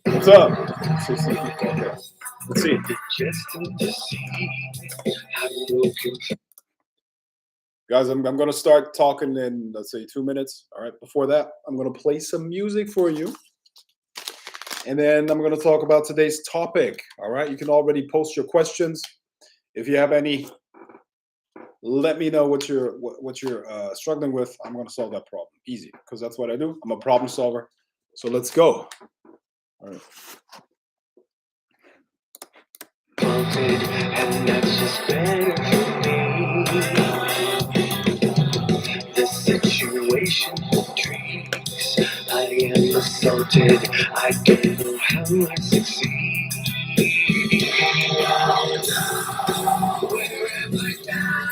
What's up? Okay. Let's see. Guys, I'm going to start talking in, let's say, 2 minutes. All right. Before that, I'm going to play some music for you. And then I'm going to talk about today's topic. All right. You can already post your questions. If you have any, let me know what you're struggling with. I'm going to solve that problem. Easy. Because that's what I do. I'm a problem solver. So let's go. All right. And that's just better for me. The situation intrigues. I am assaulted. I don't know how I succeed. Where am I now?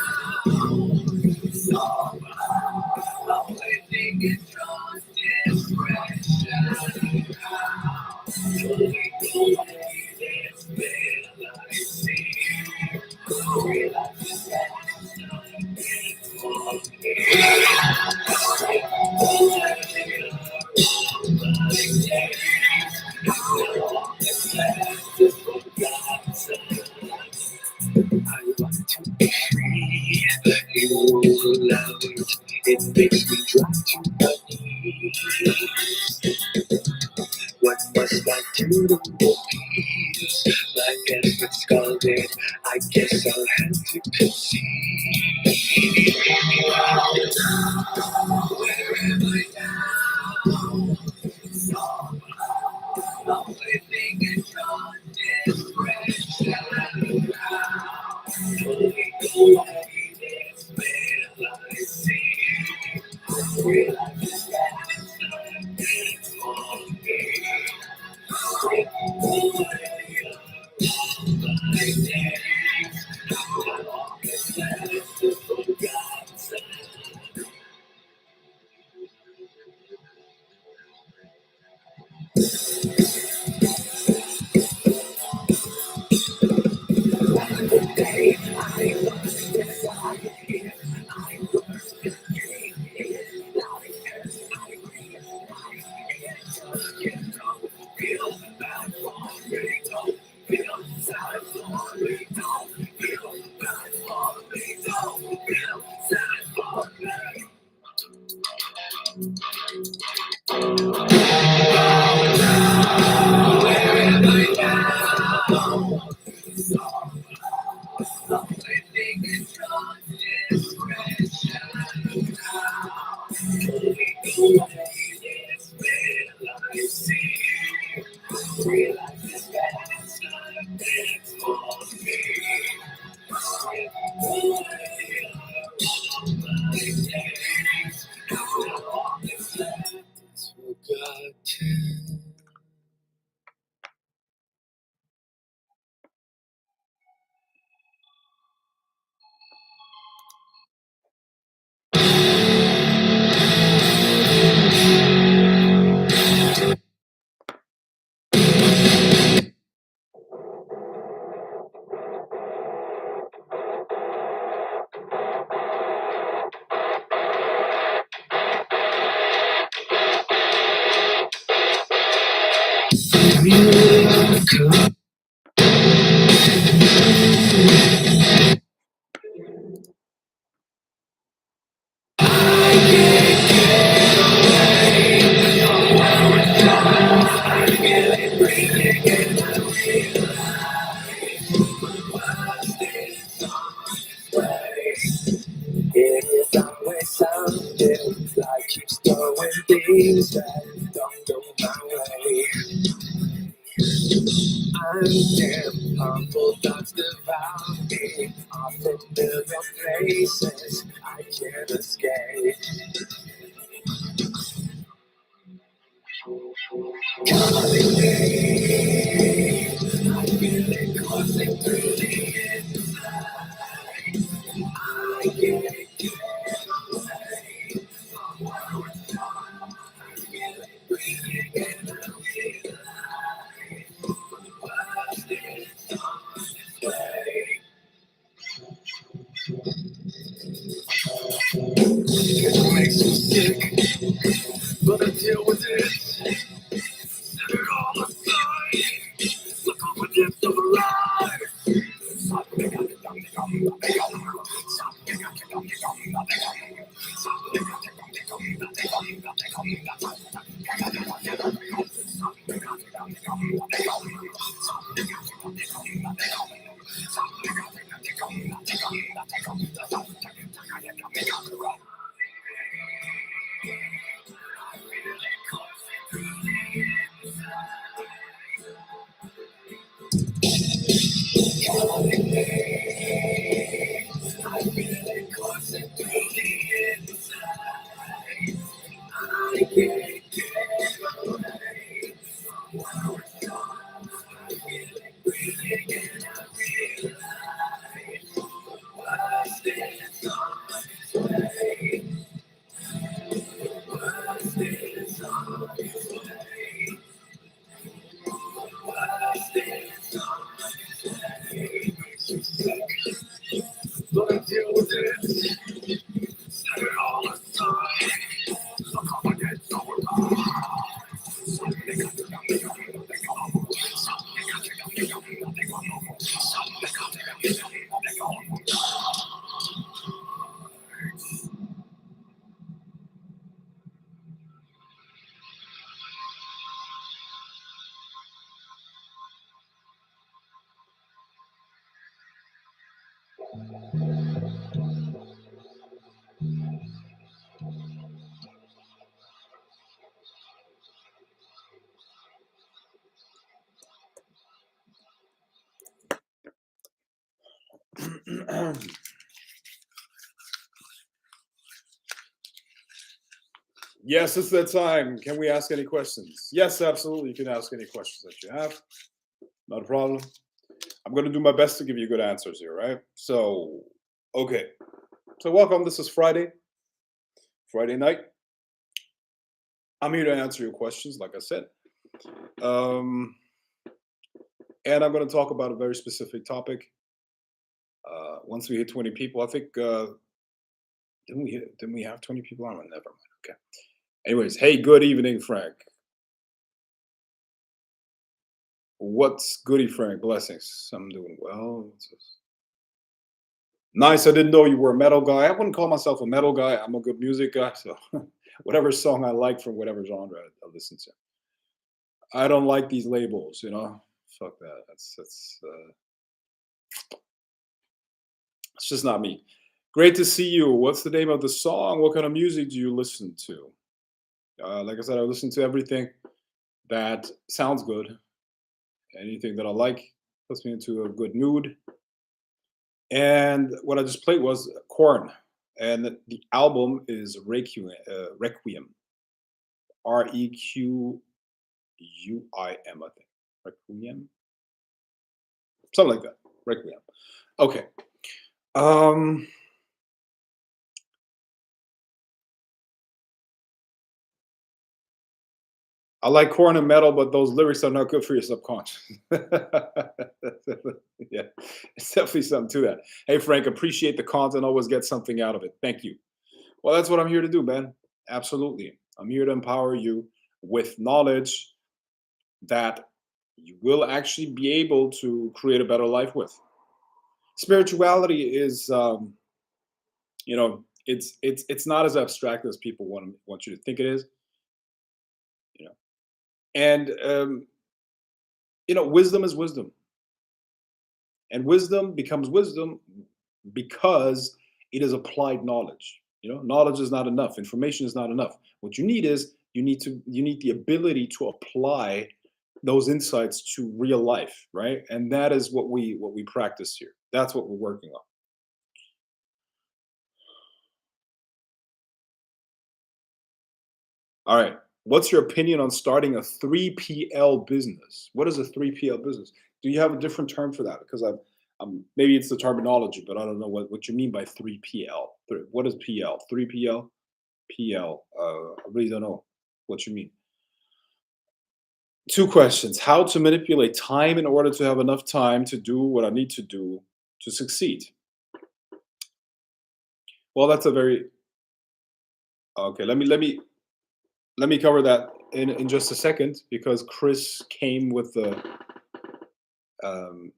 So I'm living in drawn depression. Only the way this bill I see. Realize that it's for me. I want to be free. You won't allow it. It makes me drop to my knees. What must I do to get peace? My efforts scalded. I guess I'll have to concede. Where am I now? I'm living in your depression. Only the way this bill I see. Realize that it's for me. Take away my days. How long is left to forgotten? The day I was decided, I was thinking, life I realized it don't feel bad for me, don't feel sad for me, don't feel bad for me, don't feel sad for me. Where am I now? I'm living in your discretion. Only the way this bill I see. Realize that it's not meant for me. Take away my days. How long is left forgotten? It is always something like keeps throwing things that don't go my way. I'm damn humble, thoughts devour me. Off familiar places I can't escape. Calling me, I feel it Makes you sick, but I deal with it. Set it all aside. Look up a depth of life. But I deal with it. Set it all aside. Look up a depth of Yes, it's that time. Can we ask any questions? Yes, absolutely. You can ask any questions that you have. Not a problem. I'm going to do my best to give you good answers here, right? So, okay. So, welcome. This is Friday night. I'm here to answer your questions, like I said. Um, and I'm going to talk about a very specific topic. Once we hit 20 people, I think, didn't we have 20 people on? Never mind. Okay. Anyways, hey, good evening, Frank. What's goody, Frank? Blessings. I'm doing well. What's this? Nice. I didn't know you were a metal guy. I wouldn't call myself a metal guy. I'm a good music guy. So whatever song I like from whatever genre I listen to. I don't like these labels, you know. Fuck that. It's just not me. Great to see you. What's the name of the song? What kind of music do you listen to? Like I said, I listen to everything that sounds good. Anything that I like puts me into a good mood. And what I just played was Korn, and the album is Requiem, Requiem, I think. Requiem, something like that. Requiem. Okay. Um, I like Korn and metal, but those lyrics are not good for your subconscious. Yeah, it's definitely something to that. Hey, Frank, appreciate the content. Always get something out of it. Thank you. Well, that's what I'm here to do, man. Absolutely. I'm here to empower you with knowledge that you will actually be able to create a better life with. Spirituality is, it's not as abstract as people want you to think it is. You know, and wisdom is wisdom, and wisdom becomes wisdom because it is applied knowledge. Knowledge is not enough. Information is not enough. What you need is you need the ability to apply those insights to real life, right? And that is what we practice here. That's what we're working on. All right. What's your opinion on starting a 3PL business? What is a 3PL business? Do you have a different term for that? Because maybe it's the terminology, but I don't know what you mean by 3PL. What is PL? 3PL? PL. I really don't know what you mean. Two questions. How to manipulate time in order to have enough time to do what I need to do to succeed? Well, that's a very okay. Let me cover that in just a second because Chris came um,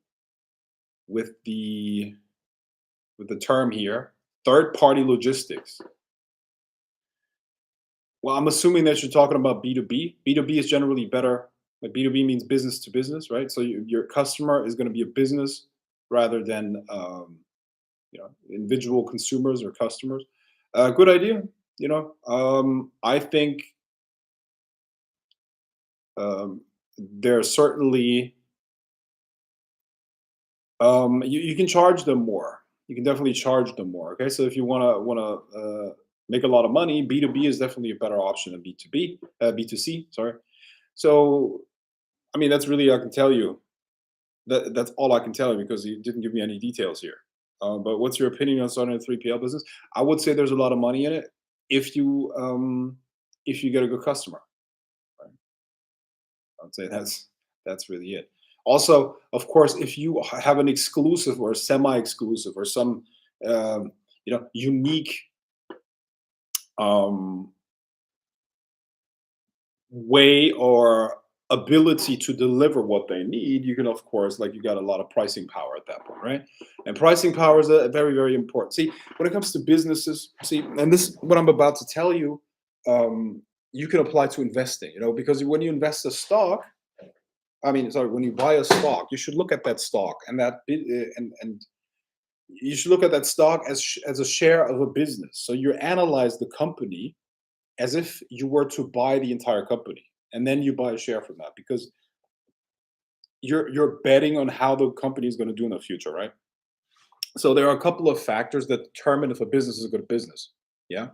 with the with the term here, third party logistics. Well, I'm assuming that you're talking about B2B. B2B is generally better. Like B2B means business to business, right? So your customer is going to be a business rather than individual consumers or customers. Good idea. I think um, there are certainly you can charge them more. You can definitely charge them more. Okay, so if you wanna make a lot of money, B2B is definitely a better option than B2B, B2C. Sorry. So I mean, that's really I can tell you. That's all I can tell you because you didn't give me any details here. But what's your opinion on starting a 3PL business? I would say there's a lot of money in it if you get a good customer. Right? I'd say that's really it. Also, of course, if you have an exclusive or semi-exclusive or some unique um, way or ability to deliver what they need, you can of course like you got a lot of pricing power at that point, right? And pricing power is a very very important. See, when it comes to businesses, see, and this what I'm about to tell you, um, you can apply to investing. Because when you invest a stock, I mean, sorry, when you buy a stock, you should look at that stock and and you should look at that stock as a share of a business. So you analyze the company as if you were to buy the entire company, and then you buy a share from that because you're betting on how the company is going to do in the future, right? So there are a couple of factors that determine if a business is a good business. Yeah.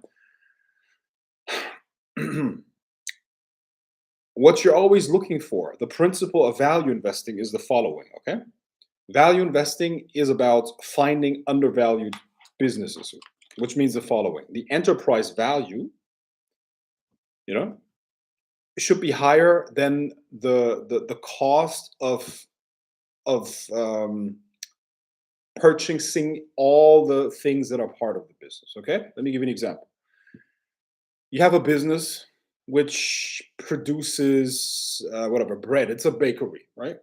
What you're always looking for, the principle of value investing is the following. Okay. Value investing is about finding undervalued businesses, which means the following: the enterprise value, you know, should be higher than the cost of purchasing all the things that are part of the business. Okay, let me give you an example. You have a business which produces whatever bread. It's a bakery, right?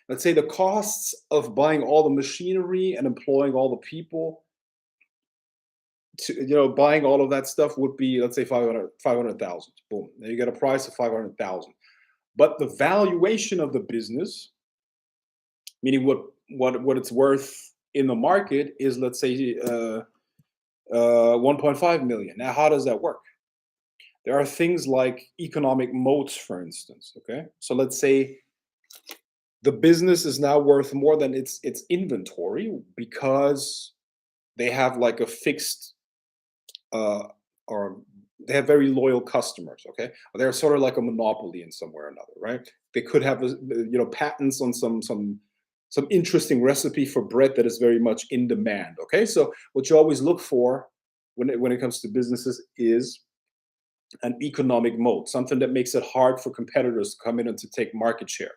Let's say the costs of buying all the machinery and employing all the people to buying all of that stuff would be, let's say, 500,000. Boom, there you get a price of 500,000. But the valuation of the business, meaning what it's worth in the market, is, let's say, 1.5 million. Now how does that work? There are things like economic moats, for instance. Okay, so let's say the business is now worth more than its inventory because they have like a fixed uh, or they have very loyal customers. Okay, they're sort of like a monopoly in some way or another, right? They could have patents on some interesting recipe for bread that is very much in demand. Okay, so what you always look for when it comes to businesses is an economic moat, something that makes it hard for competitors to come in and to take market share.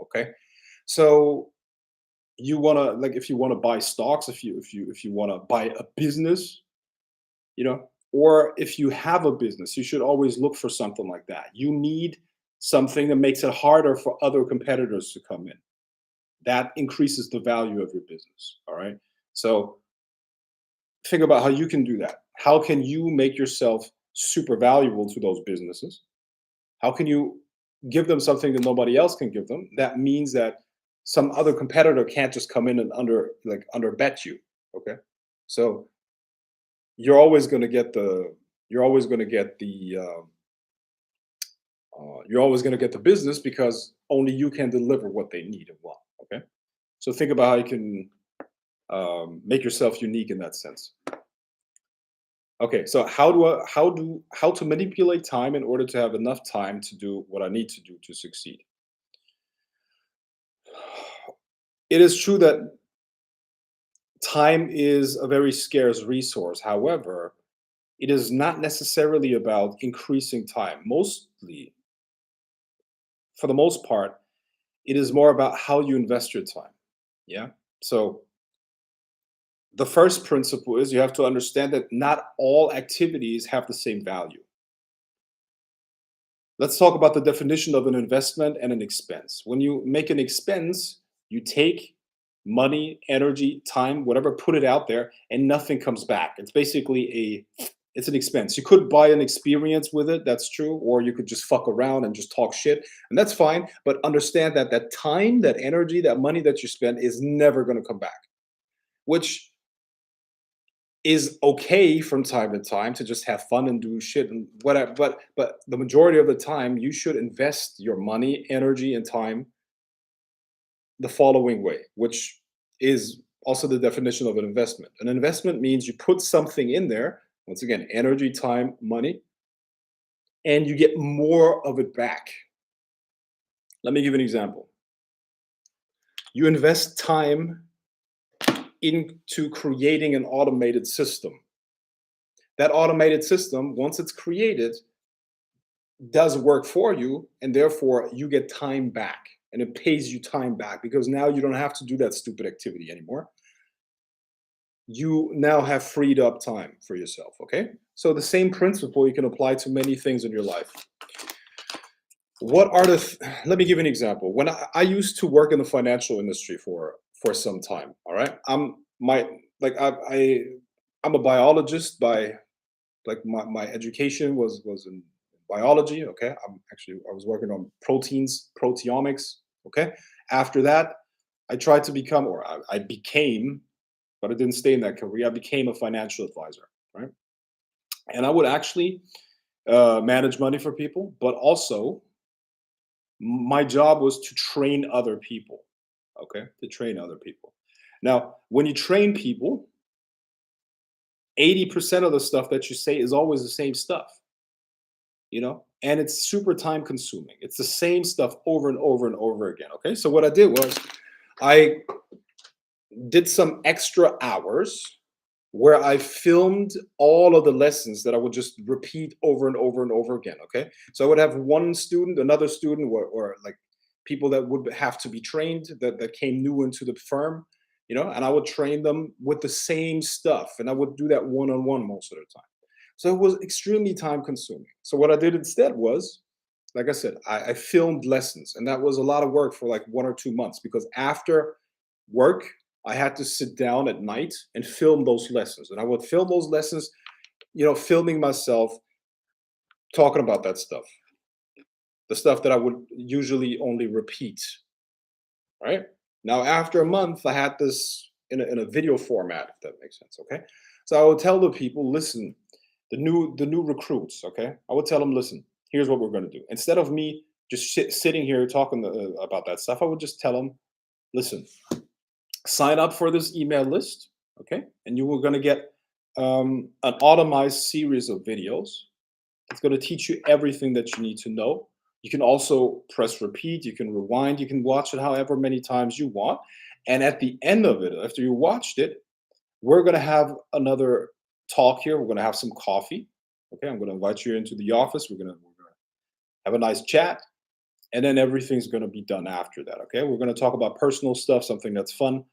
Okay, so you want to, like, if you want to buy stocks, if you want to buy a business, or if you have a business, you should always look for something like that. You need something that makes it harder for other competitors to come in. That increases the value of your business. All right. So think about how you can do that. How can you make yourself super valuable to those businesses? How can you give them something that nobody else can give them? That means that some other competitor can't just come in and under bet you. Okay. So you're always going to get the business because only you can deliver what they need and want. Okay, so think about how you can make yourself unique in that sense. Okay, so how to manipulate time in order to have enough time to do what I need to do to succeed? it is true that time is a very scarce resource. However, it is not necessarily about increasing time. Mostly, for the most part, it is more about how you invest your time. Yeah. So the first principle is you have to understand that not all activities have the same value. Let's talk about the definition of an investment and an expense. When you make an expense, you take money, energy, time, whatever, put it out there, and nothing comes back. It's basically it's an expense. You could buy an experience with it, that's true, or you could just fuck around and just talk shit, and that's fine. But understand that that time, that energy, that money that you spend is never going to come back, which is okay from time to time to just have fun and do shit and whatever. But the majority of the time, you should invest your money, energy, and time the following way, which is also the definition of an investment. An investment means you put something in there, once again, energy, time, money, and you get more of it back. Let me give you an example. You invest time into creating an automated system. That automated system, once it's created, does work for you, and therefore you get time back, and it pays you time back because now you don't have to do that stupid activity anymore. You now have freed up time for yourself. Okay, so the same principle you can apply to many things in your life. What are let me give you an example. When I used to work in the financial industry for some time, all right, I'm a biologist by, like, my education was in biology. Okay, I was working on proteins, proteomics. Okay, after that, I tried to become, or I became, but I didn't stay in that career. I became a financial advisor, right? And I would actually manage money for people, but also my job was to train other people. Okay, to train other people. Now, when you train people, 80% of the stuff that you say is always the same stuff, and it's super time consuming. It's the same stuff over and over and over again. Okay, so what I did was I did some extra hours where I filmed all of the lessons that I would just repeat over and over and over again. Okay, so I would have one student, another student, or like people that would have to be trained that came new into the firm, and I would train them with the same stuff, and I would do that one on one most of the time. So it was extremely time consuming. So what I did instead was, like I said, I filmed lessons, and that was a lot of work for like 1 or 2 months because after work, I had to sit down at night and film those lessons. And I would film those lessons, filming myself talking about that stuff, the stuff that I would usually only repeat. Right now, after a month, I had this in a video format, if that makes sense. Okay, so I would tell the people, listen, the new recruits. Okay, I would tell them, listen, here's what we're going to do. Instead of me just sitting here talking about that stuff, I would just tell them, listen, sign up for this email list, okay? And you are going to get an automized series of videos. It's going to teach you everything that you need to know. You can also press repeat, you can rewind, you can watch it however many times you want. And at the end of it, after you watched it, we're going to have another talk here. We're going to have some coffee. Okay, I'm going to invite you into the office. We're going to have a nice chat. And then everything's going to be done after that. Okay, we're going to talk about personal stuff, something that's fun.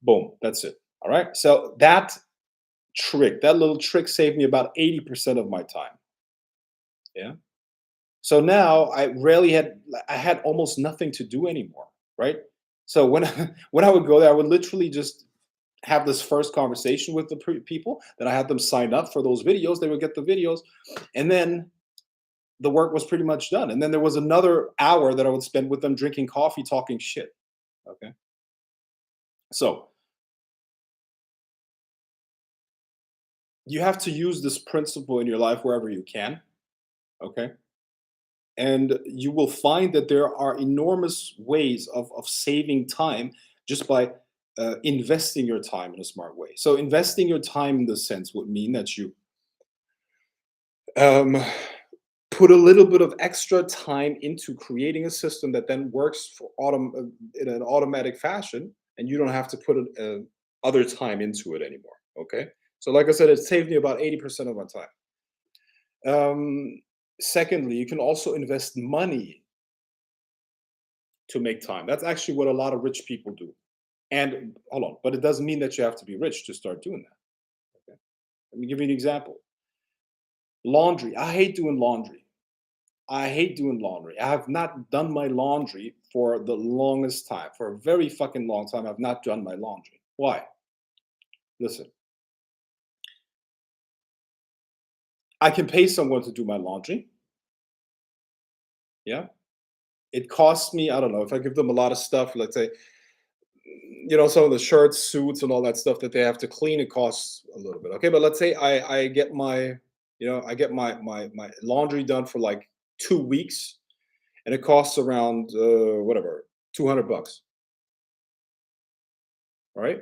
Boom, that's it. All right. So that little trick saved me about 80% of my time. Yeah. So now I had almost nothing to do anymore. Right. So when when I would go there, I would literally just have this first conversation with the people. Then I had them sign up for those videos. They would get the videos, and then the work was pretty much done. And then there was another hour that I would spend with them drinking coffee, talking shit. Okay. So you have to use this principle in your life wherever you can. Okay. And you will find that there are enormous ways of saving time just by investing your time in a smart way. So, investing your time in the sense would mean that you um, put a little bit of extra time into creating a system that then works for in an automatic fashion, and you don't have to put other time into it anymore. Okay, so like I said, it saved me about 80% of my time. Secondly, you can also invest money to make time. That's actually what a lot of rich people do. And hold on, but it doesn't mean that you have to be rich to start doing that. Okay, let me give you an example. Laundry. I hate doing laundry. I hate doing laundry. I have not done my laundry for the longest time. For a very fucking long time, I've not done my laundry. Why? Listen, I can pay someone to do my laundry. Yeah. It costs me, I don't know, if I give them a lot of stuff, let's say, some of the shirts, suits, and all that stuff that they have to clean, it costs a little bit. Okay. But let's say I get I get my laundry done for like 2 weeks, and it costs around whatever, $200. Right.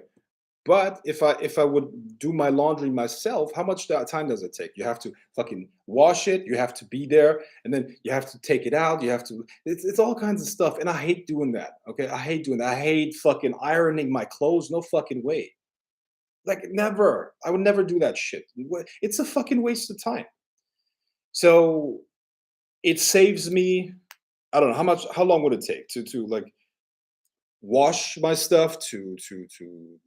But if I would do my laundry myself, how much time does it take? You have to fucking wash it, you have to be there, and then you have to take it out, you have to it's all kinds of stuff, and I hate doing that, okay? I hate doing that. I hate fucking ironing my clothes, no fucking way. Like, never. I would never do that shit. It's a fucking waste of time. So, it saves me, I don't know, how long would it take like, wash my stuff, to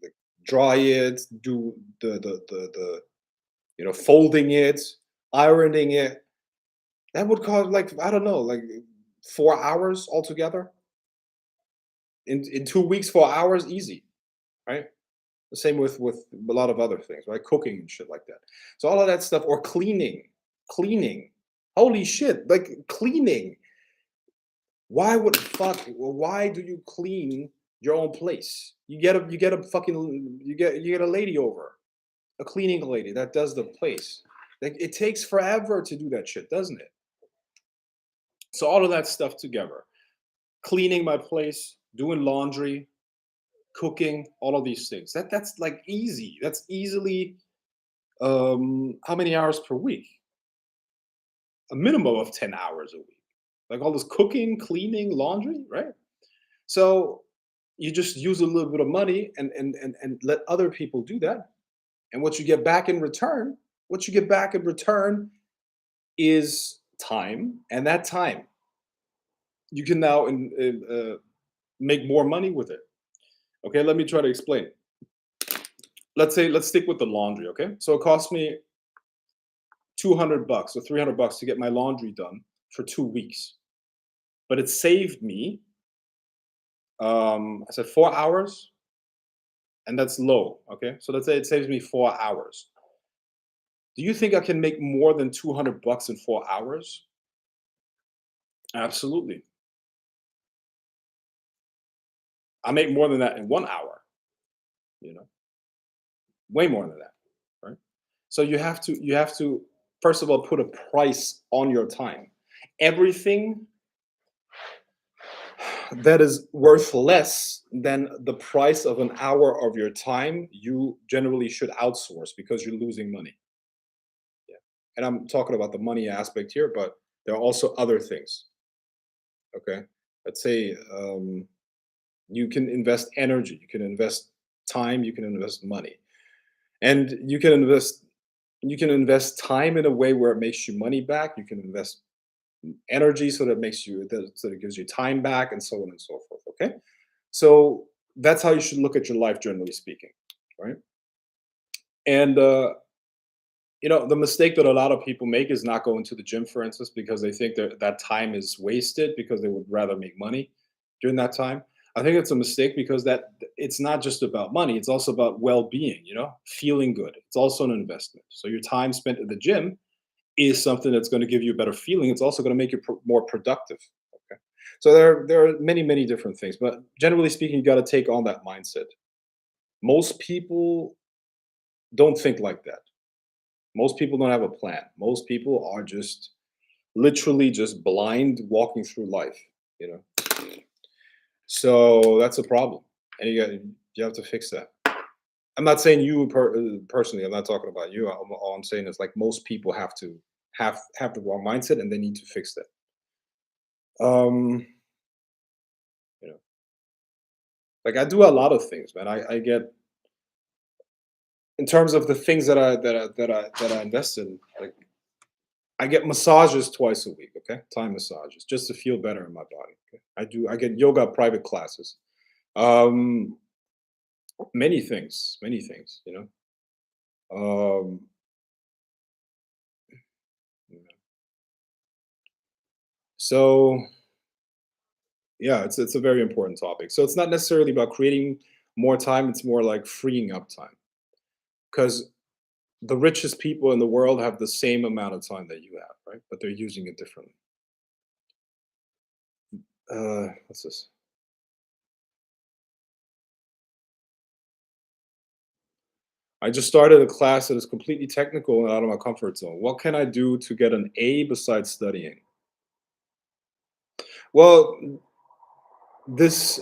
like, dry it, do the folding it, ironing it. That would cost like, I don't know, like 4 hours altogether. In 2 weeks, 4 hours, easy, right? The same with a lot of other things, right? Cooking and shit like that. So all of that stuff, or cleaning. Holy shit, like cleaning. Why do you clean your own place? You get a lady over, a cleaning lady that does the place. Like, it takes forever to do that shit, doesn't it? So all of that stuff together, cleaning my place, doing laundry, cooking, all of these things. That's like easy. That's easily how many hours per week? A minimum of 10 hours a week. Like all this cooking, cleaning, laundry, right? So you just use a little bit of money and let other people do that. And what you get back in return is time. And that time you can now make more money with it. Okay, let me try to explain. Let's stick with the laundry. Okay, so it cost me $200 or $300 to get my laundry done for 2 weeks, but it saved me. I said 4 hours, and that's low. Okay, so let's say it saves me 4 hours. Do you think I can make more than $200 in 4 hours? Absolutely. I make more than that in 1 hour. You know, way more than that, right? So you have to first of all put a price on your time. Everything that is worth less than the price of an hour of your time, you generally should outsource because you're losing money. Yeah. And I'm talking about the money aspect here, but there are also other things. Okay. Let's say you can invest energy, you can invest time, you can invest money. And you can invest time in a way where it makes you money back. You can invest energy so that it gives you time back, and so on and so forth. Okay, so that's how you should look at your life, generally speaking, right? And the mistake that a lot of people make is not going to the gym, for instance, because they think that time is wasted because they would rather make money during that time. I think it's a mistake because that it's not just about money; it's also about well-being. Feeling good. It's also an investment. So your time spent at the gym is something that's going to give you a better feeling. It's also going to make you more productive. Okay, so there are many different things, but generally speaking, you got to take on that mindset. Most people don't think like that. Most people don't have a plan. Most people are just literally just blind walking through life. You know, so that's a problem, and you have to fix that. I'm not saying you personally. I'm not talking about you. All I'm saying is like most people have the wrong mindset and they need to fix that. Um, you know, like I do a lot of things, man. I get in terms of the things that I invest in. Like I get massages twice a week. Okay, Thai massages just to feel better in my body. Okay? I get yoga private classes. Um, many things. Um, so yeah, it's a very important topic. So it's not necessarily about creating more time. It's more like freeing up time because the richest people in the world have the same amount of time that you have, right? But they're using it differently. What's this? I just started a class that is completely technical and out of my comfort zone. What can I do to get an A besides studying? Well, this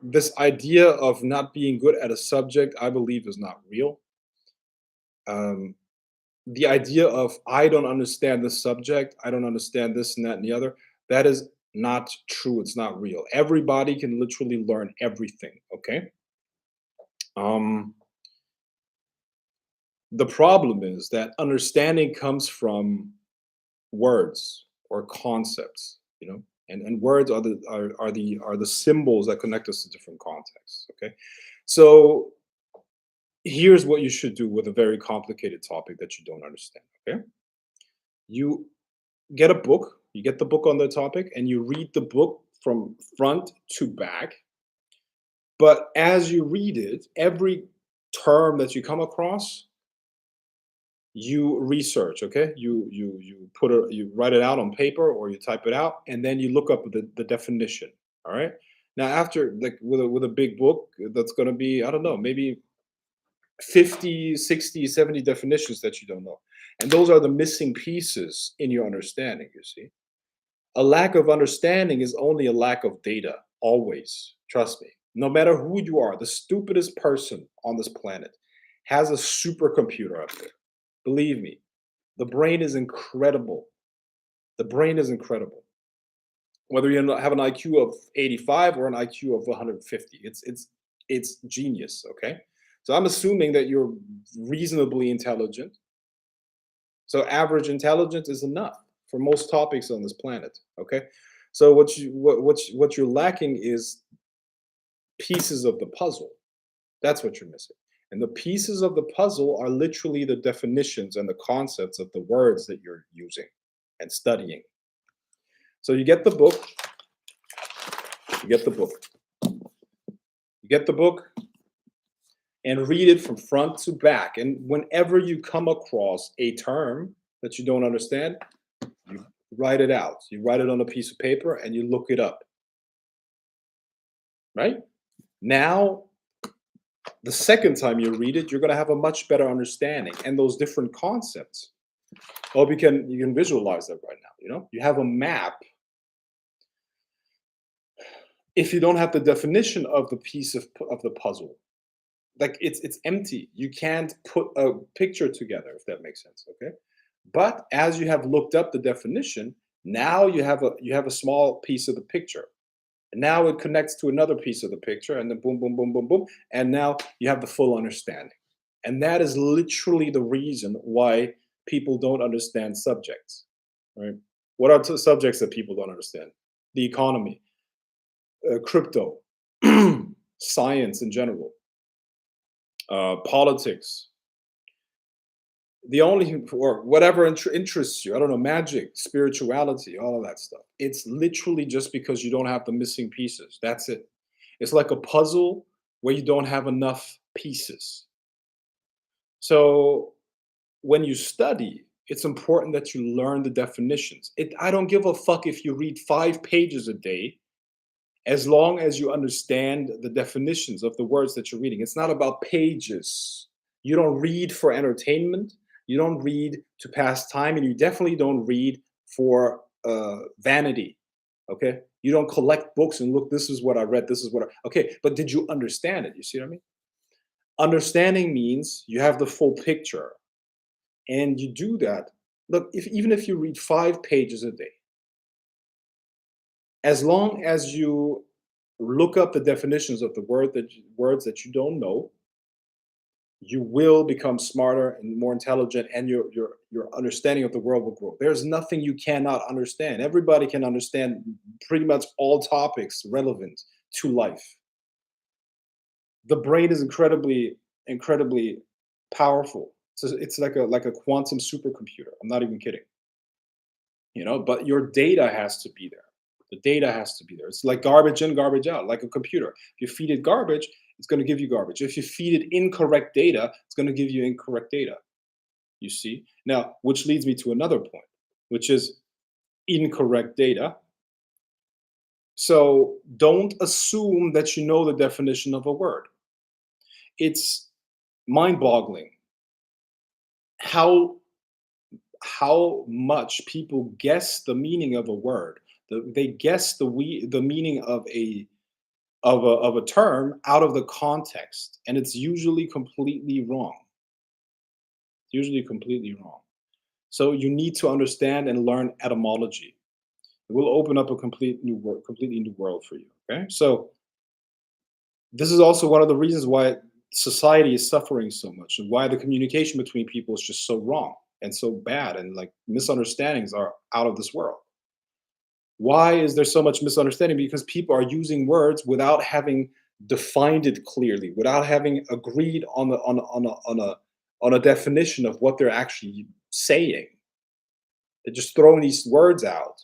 this idea of not being good at a subject, I believe, is not real. Um, the idea of I don't understand this subject, I don't understand this and that and the other, that is not true. It's not real. Everybody can literally learn everything. Okay. Um, the problem is that understanding comes from words or concepts, and words are the symbols that connect us to different contexts. Okay. So here's what you should do with a very complicated topic that you don't understand. Okay. You get a book, you get the book on the topic, and you read the book from front to back. But as you read it, every term that you come across, you research. Okay, you write it out on paper or you type it out, and then you look up the definition. All right. Now, after like with a big book, that's going to be, I don't know, maybe 50, 60, 70 definitions that you don't know, and those are the missing pieces in your understanding. You see. A lack of understanding is only a lack of data, always. Trust me. No matter who you are, the stupidest person on this planet has a supercomputer up there. Believe me, the brain is incredible. The brain is incredible. Whether you have an IQ of 85 or an IQ of 150, it's genius. Okay, so I'm assuming that you're reasonably intelligent. So average intelligence is enough for most topics on this planet. Okay, so what you're lacking is pieces of the puzzle. That's what you're missing. And the pieces of the puzzle are literally the definitions and the concepts of the words that you're using and studying. So you get the book, you get the book, you get the book, and read it from front to back. And whenever you come across a term that you don't understand, you write it out. You write it on a piece of paper and you look it up. Right? Now, the second time you read it, you're going to have a much better understanding and those different concepts. Hope you can visualize that right now. You have a map. If you don't have the definition of the piece of the puzzle, like it's empty. You can't put a picture together, if that makes sense. Okay. But as you have looked up the definition, now you have a small piece of the picture. And now it connects to another piece of the picture, and then boom, boom, boom, boom, boom. And now you have the full understanding. And that is literally the reason why people don't understand subjects. Right? What are two subjects that people don't understand? The economy, crypto, science in general, politics, the only or whatever interests you. I don't know, magic, spirituality, all of that stuff. It's literally just because you don't have the missing pieces. That's it. It's like a puzzle where you don't have enough pieces. So when you study, it's important that you learn the definitions. I don't give a fuck if you read 5 pages a day, as long as you understand the definitions of the words that you're reading. It's not about pages. You don't read for entertainment, you don't read to pass time, and you definitely don't read for vanity. Okay, you don't collect books and look, this is what I read, this is what okay, but did you understand it? You see what I mean? Understanding means you have the full picture, and you do that Look, if even if you read 5 pages a day, as long as you look up the definitions of the words that you don't know, you will become smarter and more intelligent, and your understanding of the world will grow. There's nothing you cannot understand. Everybody can understand pretty much all topics relevant to life. The brain is incredibly powerful. So it's like a quantum supercomputer. I'm not even kidding. But your data has to be there. The data has to be there. It's like garbage in, garbage out, like a computer. If you feed it garbage, it's going to give you garbage. If you feed it incorrect data, it's going to give you incorrect data. You see? Now, which leads me to another point, which is incorrect data. So don't assume that you know the definition of a word. It's mind-boggling how much people guess the meaning of a word. They guess the meaning of a term out of the context, and it's usually completely wrong. Usually completely wrong. So you need to understand and learn etymology. It will open up a completely new world for you. Okay, so this is also one of the reasons why society is suffering so much, and why the communication between people is just so wrong and so bad, and like misunderstandings are out of this world. Why is there so much misunderstanding? Because people are using words without having defined it clearly, without having agreed on a definition of what they're actually saying. They're just throwing these words out,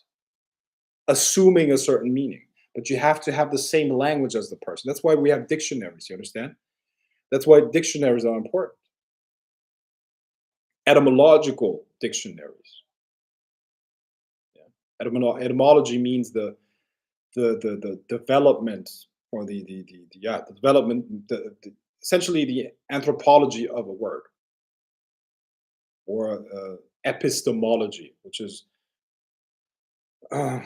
assuming a certain meaning. But you have to have the same language as the person. That's why we have dictionaries, you understand? That's why dictionaries are important. Etymological dictionaries. Yeah. Etymology means the development, or the development, essentially the anthropology of a word, or epistemology, which is uh,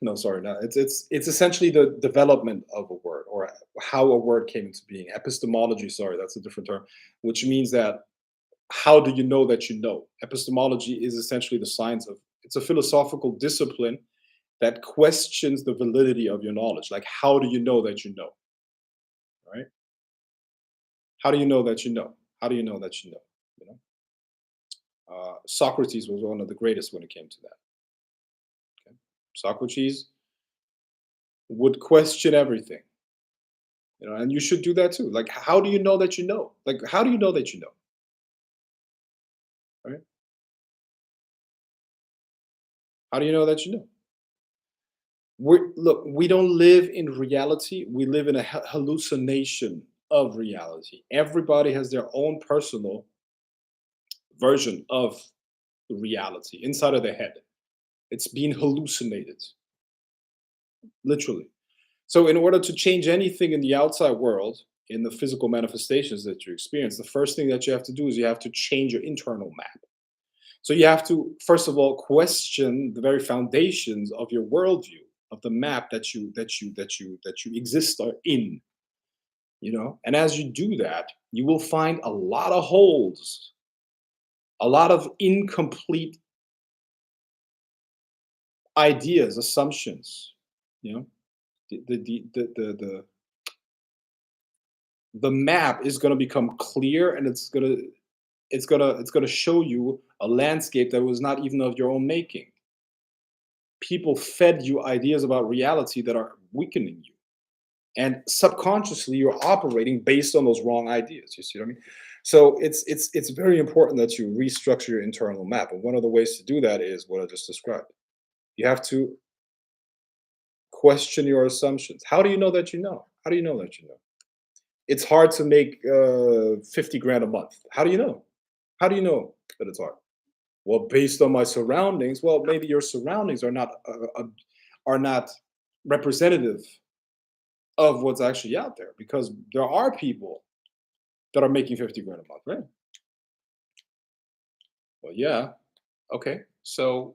no, sorry, no, it's essentially the development of a word, or how a word came into being. Epistemology, sorry, that's a different term, which means that how do you know that you know? Epistemology is essentially the science of, it's a philosophical discipline that questions the validity of your knowledge. Like, how do you know that you know? Right? How do you know that you know? How do you know that you know? You know, Socrates was one of the greatest when it came to that. Okay? Socrates would question everything. And you should do that too. Like, how do you know that you know? Like, how do you know that you know? Right? How do you know that you know? Look, we don't live in reality. We live in a hallucination of reality. Everybody has their own personal version of reality inside of their head. It's being hallucinated, literally. So, in order to change anything in the outside world, in the physical manifestations that you experience, the first thing that you have to do is you have to change your internal map. So, you have to, first of all, question the very foundations of your worldview, of the map that you exist in. And as you do that, you will find a lot of holes, a lot of incomplete ideas, assumptions. You know, the map is going to become clear, and it's going to show you a landscape that was not even of your own making. People fed you ideas about reality that are weakening you, and subconsciously you're operating based on those wrong ideas. You see what I mean? So it's very important that you restructure your internal map, and one of the ways to do that is what I just described. You have to question your assumptions. How do you know that you know? How do you know that you know? It's hard to make 50 grand a month. How do you know? How do you know that it's hard? Well, based on my surroundings. Well, maybe your surroundings are not representative of what's actually out there, because there are people that are making 50 grand a month, right? Well, yeah. Okay. So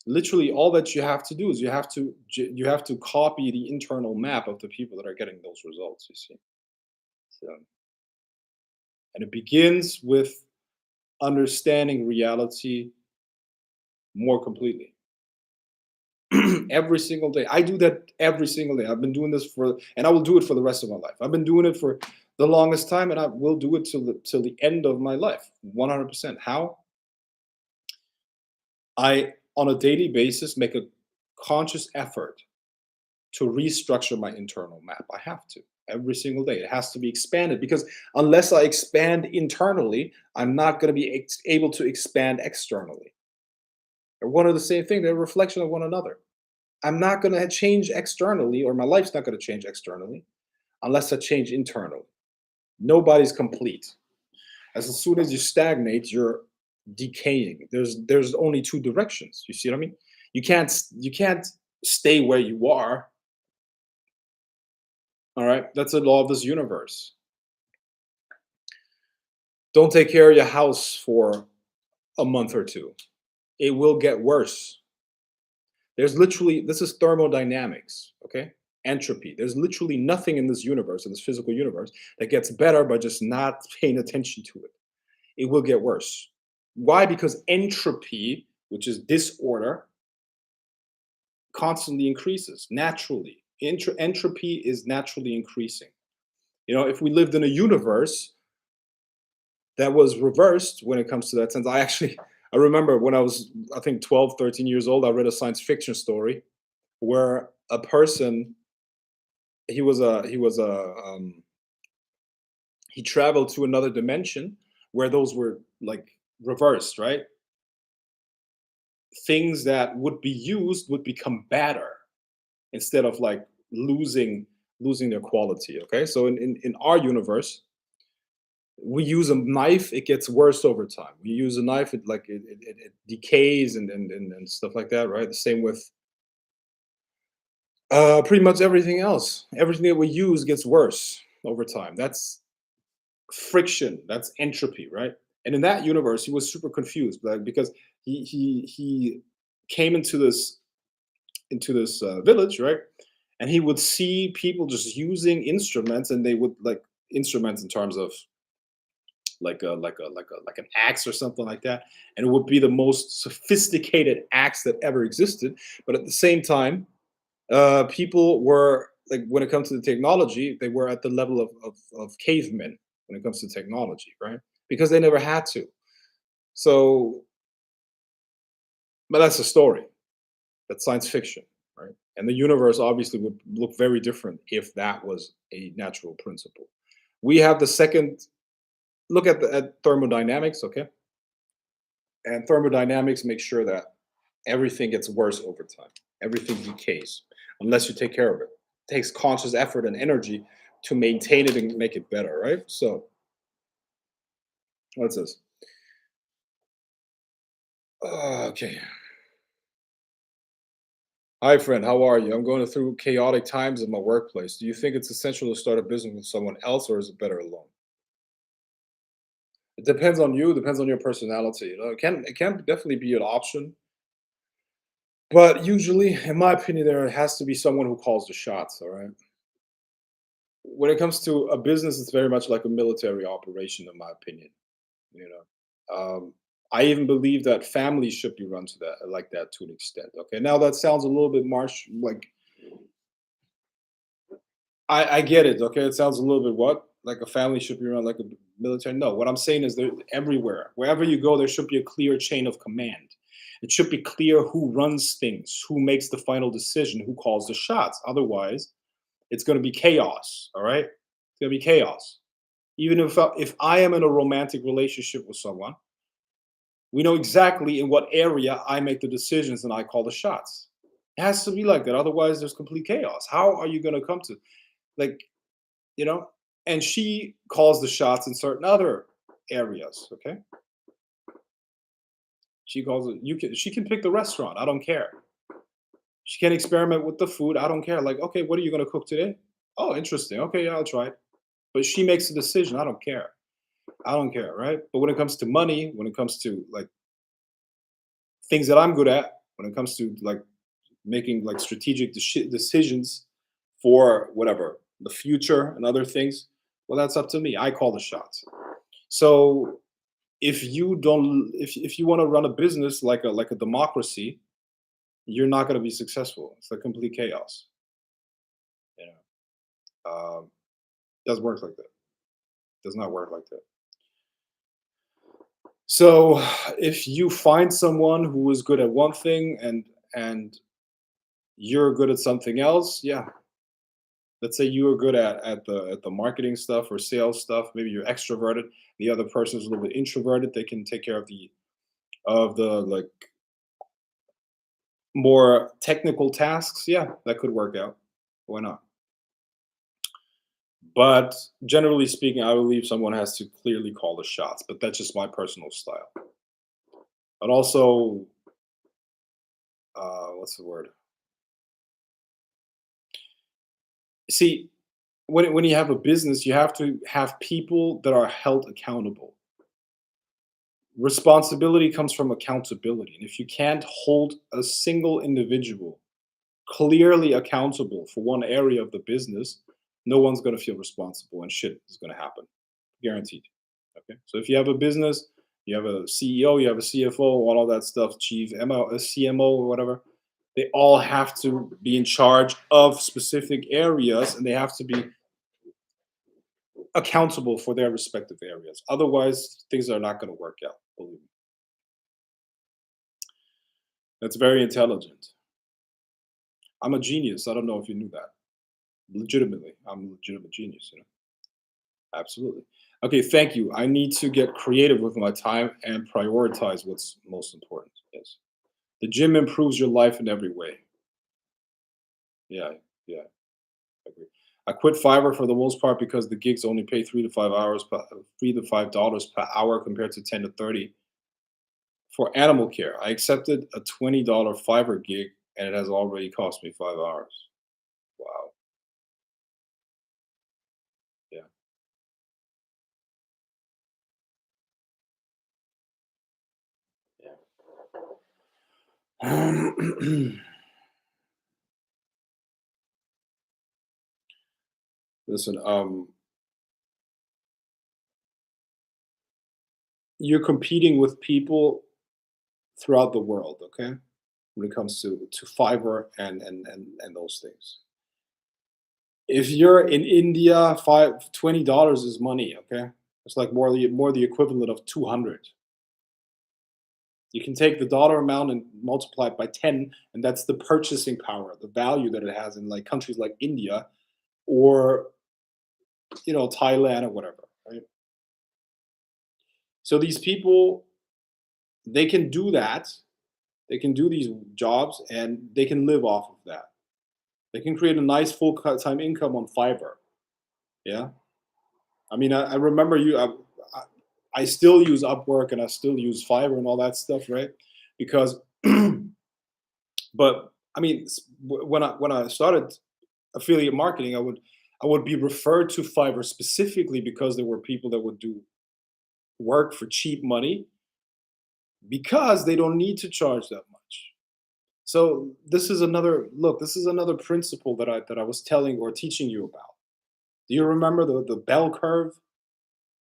literally all that you have to do is you have to copy the internal map of the people that are getting those results, you see. So, and it begins with understanding reality more completely. Every single day. I do that every single day. I've been doing this for, and I will do it for the rest of my life. I've been doing it for the longest time, and I will do it till the end of my life. 100%. How? I, on a daily basis, make a conscious effort to restructure my internal map. I have to every single day. It has to be expanded because unless I expand internally, I'm not going to be able to expand externally. They're one of the same thing. They're a reflection of one another. I'm not going to change externally, or my life's not going to change externally unless I change internally. Nobody's complete. As soon as you stagnate, you're decaying. There's only two directions. You see what I mean? You can't stay where you are. All right, that's the law of this universe. Don't take care of your house for a month or two. It will get worse. There's literally, this is thermodynamics, okay? Entropy. There's literally nothing in this universe, in this physical universe, that gets better by just not paying attention to it. It will get worse. Why? Because entropy, which is disorder, constantly increases naturally. Entropy is naturally increasing. You know, if we lived in a universe that was reversed when it comes to that sense, I remember when I was, I think, 12, 13 years old, I read a science fiction story where a person, he traveled to another dimension where those were like reversed, right? Things that would be used would become better instead of like losing their quality. Okay, so in our universe, we use a knife, it gets worse over time. We use a knife, it decays and stuff like that, right? The same with pretty much everything else. Everything that we use gets worse over time. That's friction, that's entropy, right? And in that universe, he was super confused, like, because he came into this village, right? And he would see people just using instruments, and they would like instruments in terms of like an axe or something like that, and it would be the most sophisticated axe that ever existed. But at the same time, people were like, when it comes to the technology, they were at the level of cavemen when it comes to technology, right? Because they never had to. So, but that's a story. That's science fiction, right? And the universe obviously would look very different if that was a natural principle. We have the second look at thermodynamics, okay? And thermodynamics makes sure that everything gets worse over time. Everything decays unless you take care of it. It takes conscious effort and energy to maintain it and make it better, right? So, what's this? Okay. Hi, friend. How are you? I'm going through chaotic times in my workplace. Do you think it's essential to start a business with someone else, or is it better alone? It depends on you. Depends on your personality. You know, it can definitely be an option, but usually, in my opinion, there has to be someone who calls the shots. All right. When it comes to a business, it's very much like a military operation, in my opinion. You know, I even believe that families should be run to that like that to an extent. Okay, now that sounds a little bit marsh. Like I get it. Okay, it sounds a little bit what like a family should be run like a military. No, what I'm saying is that everywhere, wherever you go, there should be a clear chain of command. It should be clear who runs things, who makes the final decision, who calls the shots. Otherwise, it's going to be chaos. All right, it's going to be chaos. Even if I am in a romantic relationship with someone, we know exactly in what area I make the decisions and I call the shots. It has to be like that. Otherwise, there's complete chaos. How are you going to come to like you know? And she calls the shots in certain other areas. Okay, she calls it. You can. She can pick the restaurant. I don't care. She can experiment with the food. I don't care. Like, okay, what are you going to cook today? Oh, interesting. Okay, yeah, I'll try it. But she makes the decision. I don't care. I don't care, right? But when it comes to money, when it comes to like things that I'm good at, when it comes to like making like strategic decisions for whatever the future and other things, well, that's up to me. I call the shots. So if you don't, if you want to run a business like a democracy, you're not going to be successful. It's a complete chaos. You know, doesn't work like that. Does not work like that. So if you find someone who is good at one thing and you're good at something else, yeah. Let's say you are good at the marketing stuff or sales stuff. Maybe you're extroverted. The other person is a little bit introverted. They can take care of the like more technical tasks. Yeah, that could work out. Why not? But generally speaking, I believe someone has to clearly call the shots. But that's just my personal style. But also, what's the word? See, when you have a business, you have to have people that are held accountable. Responsibility comes from accountability. And if you can't hold a single individual clearly accountable for one area of the business, no one's going to feel responsible and shit is going to happen. Guaranteed. Okay. So if you have a business, you have a CEO, you have a CFO, all of that stuff, chief MO, a CMO or whatever, they all have to be in charge of specific areas and they have to be accountable for their respective areas. Otherwise, things are not going to work out. Believe me. That's very intelligent. I'm a genius. I don't know if you knew that. Legitimately, I'm a legitimate genius. Absolutely. Okay, thank you. I need to get creative with my time and prioritize what's most important. Yes. The gym improves your life in every way. Yeah, yeah, I agree. I quit Fiverr for the most part because the gigs only pay $3 to $5 per hour compared to 10 to 30 for animal care. I accepted a $20 Fiverr gig and it has already cost me 5 hours. Wow. Yeah. Yeah. Listen, you're competing with people throughout the world, okay? When it comes to Fiverr and those things. If you're in India, $20 is money, okay? It's like more the equivalent of 200. You can take the dollar amount and multiply it by 10, and that's the purchasing power, the value that it has in like countries like India or Thailand or whatever, right? So these people, they can do that. They can do these jobs and they can live off of that. They can create a nice full-time income on Fiverr. Yeah. I mean, I remember I I still use Upwork and I still use Fiverr and all that stuff, right? Because, but I mean, when I started affiliate marketing, I would be referred to Fiverr specifically because there were people that would do work for cheap money because they don't need to charge that much. So this is another look. This is another principle that I was telling or teaching you about. Do you remember the bell curve?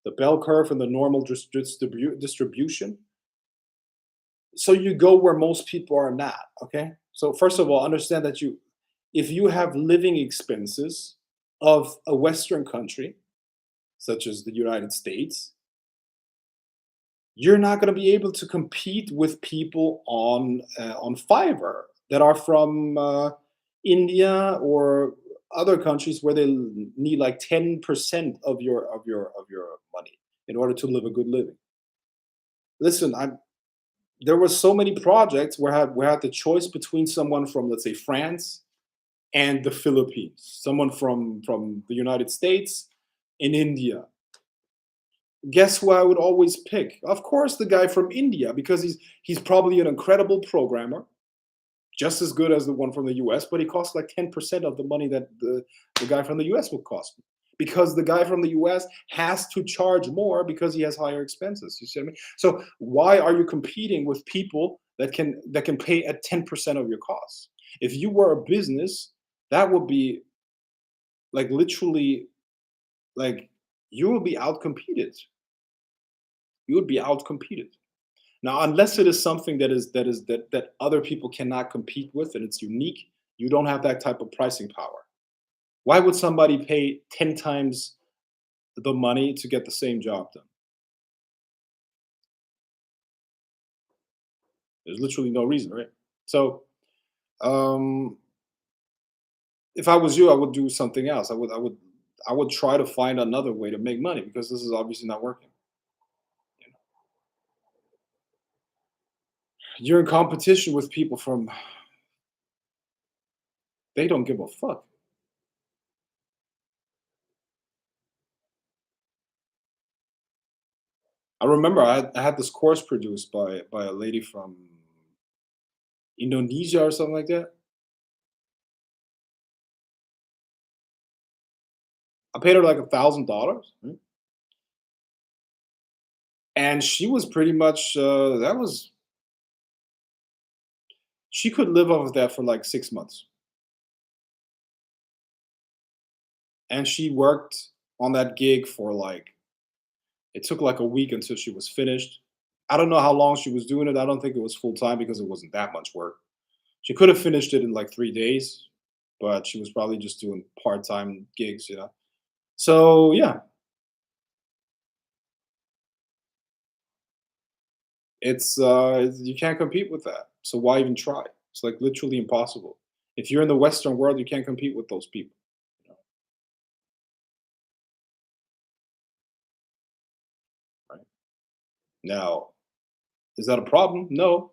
The bell curve and the normal distribution. So you go where most people are not. Okay. So first of all, understand that if you have living expenses of a Western country, such as the United States, you're not going to be able to compete with people on Fiverr that are from India or other countries where they need like 10% of your money in order to live a good living. Listen, there were so many projects where I had the choice between someone from, let's say, France and the Philippines, someone from the United States and India. Guess who I would always pick? Of course, the guy from India, because he's probably an incredible programmer, just as good as the one from the US, but he costs like 10% of the money that the guy from the US would cost me. Because the guy from the US has to charge more because he has higher expenses. You see what I mean? So why are you competing with people that can pay at 10% of your costs? If you were a business, that would be like literally like you will be outcompeted. You would be outcompeted. Now, unless it is something that other people cannot compete with and it's unique, you don't have that type of pricing power. Why would somebody pay 10 times the money to get the same job done? There's literally no reason, right? So, um, if I was you, I would do something else. I would try to find another way to make money because this is obviously not working. You know? You're in competition with people from they don't give a fuck. I remember I had this course produced by a lady from Indonesia or something like that. I paid her like $1,000, right? And she was pretty much that was she could live off of that for like 6 months, and she worked on that gig for like it took like a week until she was finished. I don't know how long she was doing it. I don't think it was full time because it wasn't that much work. She could have finished it in like 3 days, but she was probably just doing part time gigs, you know. So yeah, you can't compete with that. So why even try? It's like literally impossible. If you're in the Western world, you can't compete with those people. You know, right? Now, is that a problem? No.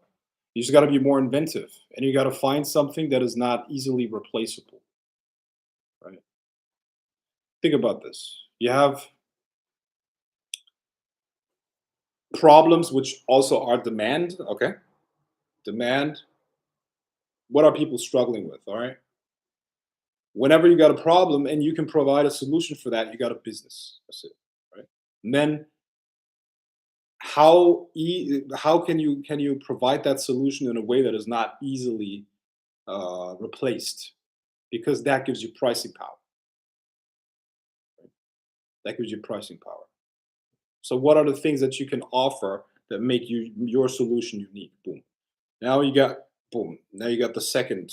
You just got to be more inventive, and you got to find something that is not easily replaceable. Right? Think about this. You have problems which also are demand. Okay, demand. What are people struggling with? All right. Whenever you got a problem and you can provide a solution for that, you got a business. That's it. Right. And then how can you provide that solution in a way that is not easily replaced because that gives you pricing power. That gives you pricing power. So what are the things that you can offer that make your solution unique? Boom. Now you got boom. Now you got the second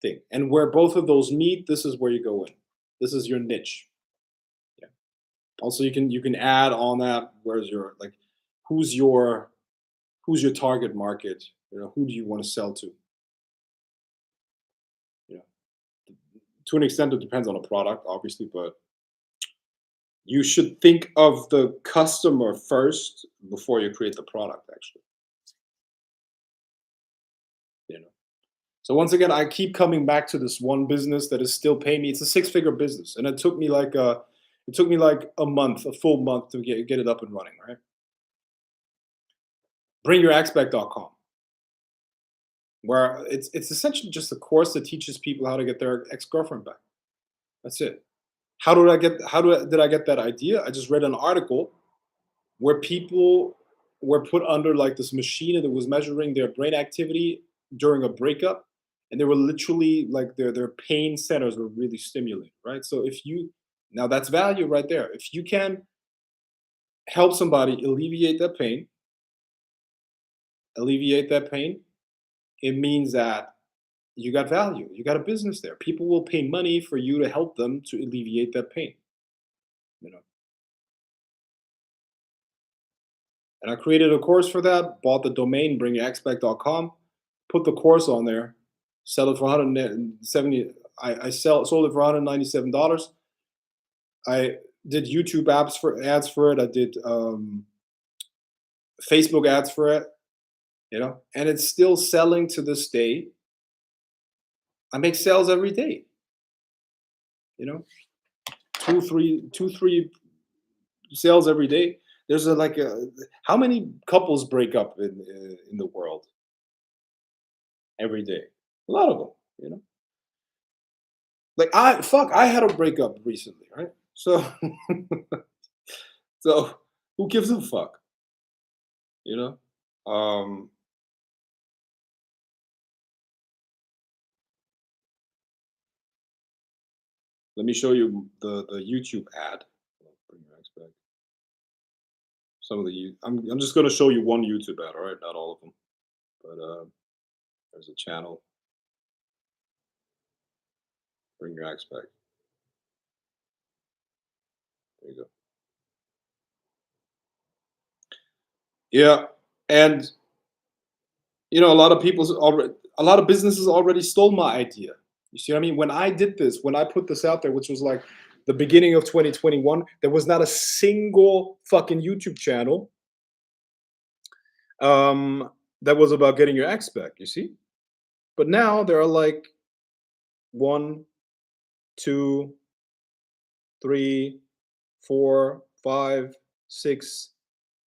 thing, and where both of those meet, this is where you go in. This is your niche. Yeah. Also, you can add on that. Where's your like, who's your who's your target market? You know, who do you want to sell to? You know, to an extent, it depends on the product, obviously, but you should think of the customer first before you create the product. Actually, you know. So once again, I keep coming back to this one business that is still paying me. It's a six-figure business, and it took me like a month, a full month to get it up and running. Right? BringYourExPack.com, where it's essentially just a course that teaches people how to get their ex-girlfriend back. That's it. How did I get that idea? I just read an article where people were put under like this machine and it was measuring their brain activity during a breakup, and they were literally like their pain centers were really stimulated, right? So if you now that's value right there. If you can help somebody alleviate that pain, it means that you got value. You got a business there. People will pay money for you to help them to alleviate that pain. You know. And I created a course for that, bought the domain bringyourexpect.com, put the course on there, sell it for 170. I sold it for $197. I did YouTube apps for ads for it. I did Facebook ads for it, and it's still selling to this day. I make sales every day, you know, two, three sales every day. There's how many couples break up in the world every day? A lot of them, you know. Like I had a breakup recently, right? So so who gives a fuck, you know? Um, Let me show you the YouTube ad. Bring your ex back. some of the. I'm just gonna show you one YouTube ad. All right, not all of them, but there's a channel. Bring your axe back. There you go. Yeah, and a lot of people's already, a lot of businesses already stole my idea. You see what I mean? When I did this, when I put this out there, which was like the beginning of 2021, there was not a single fucking YouTube channel um, that was about getting your ex back. You see? But now there are like one, two, three, four, five, six,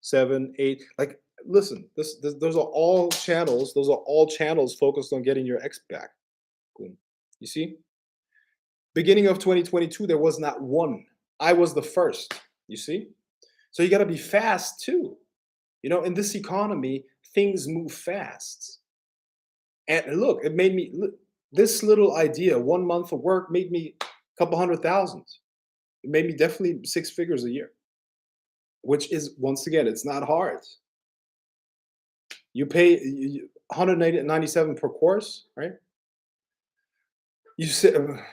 seven, eight. Like, listen, those are all channels. Those are all channels focused on getting your ex back. Boom. You see? Beginning of 2022, there was not one. I was the first. You see? So you got to be fast too. In this economy, things move fast. And look, it made me look, this little idea, 1 month of work made me a couple hundred thousand. It made me definitely six figures a year, which is, once again, it's not hard. You pay 197 per course, right? You say,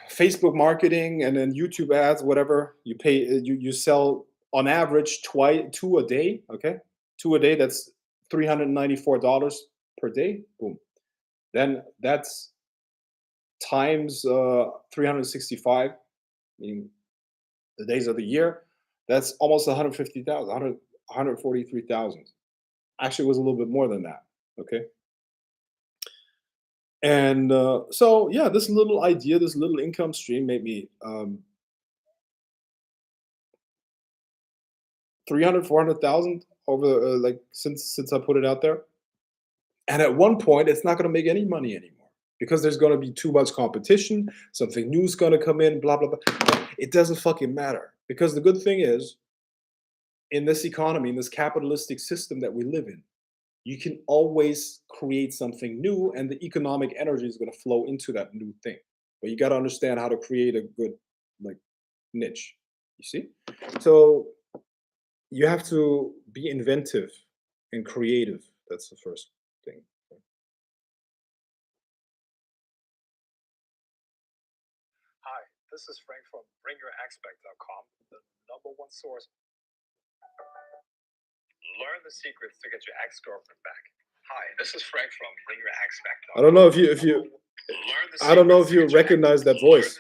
Facebook marketing and then YouTube ads, whatever you pay, you sell on average two a day. Okay, two a day. That's $394 per day. Boom. Then that's times 365, meaning the days of the year. That's almost 150,000, 143,000. Actually, it was a little bit more than that. Okay. And so, yeah, this little idea, this little income stream made me 300, 400,000 over like since I put it out there. And at one point, it's not going to make any money anymore because there's going to be too much competition. Something new is going to come in, blah, blah, blah. But it doesn't fucking matter because the good thing is, in this economy, in this capitalistic system that we live in, you can always create something new and the economic energy is going to flow into that new thing. But you got to understand how to create a good, like, niche. You see? So you have to be inventive and creative. That's the first thing. Hi, this is Frank from BringYourAspect.com, the number one source. Learn the secrets to get your ex-girlfriend back. Hi, this is Frank from BringYourAspect.com. I don't know if you I don't know if you recognize that voice.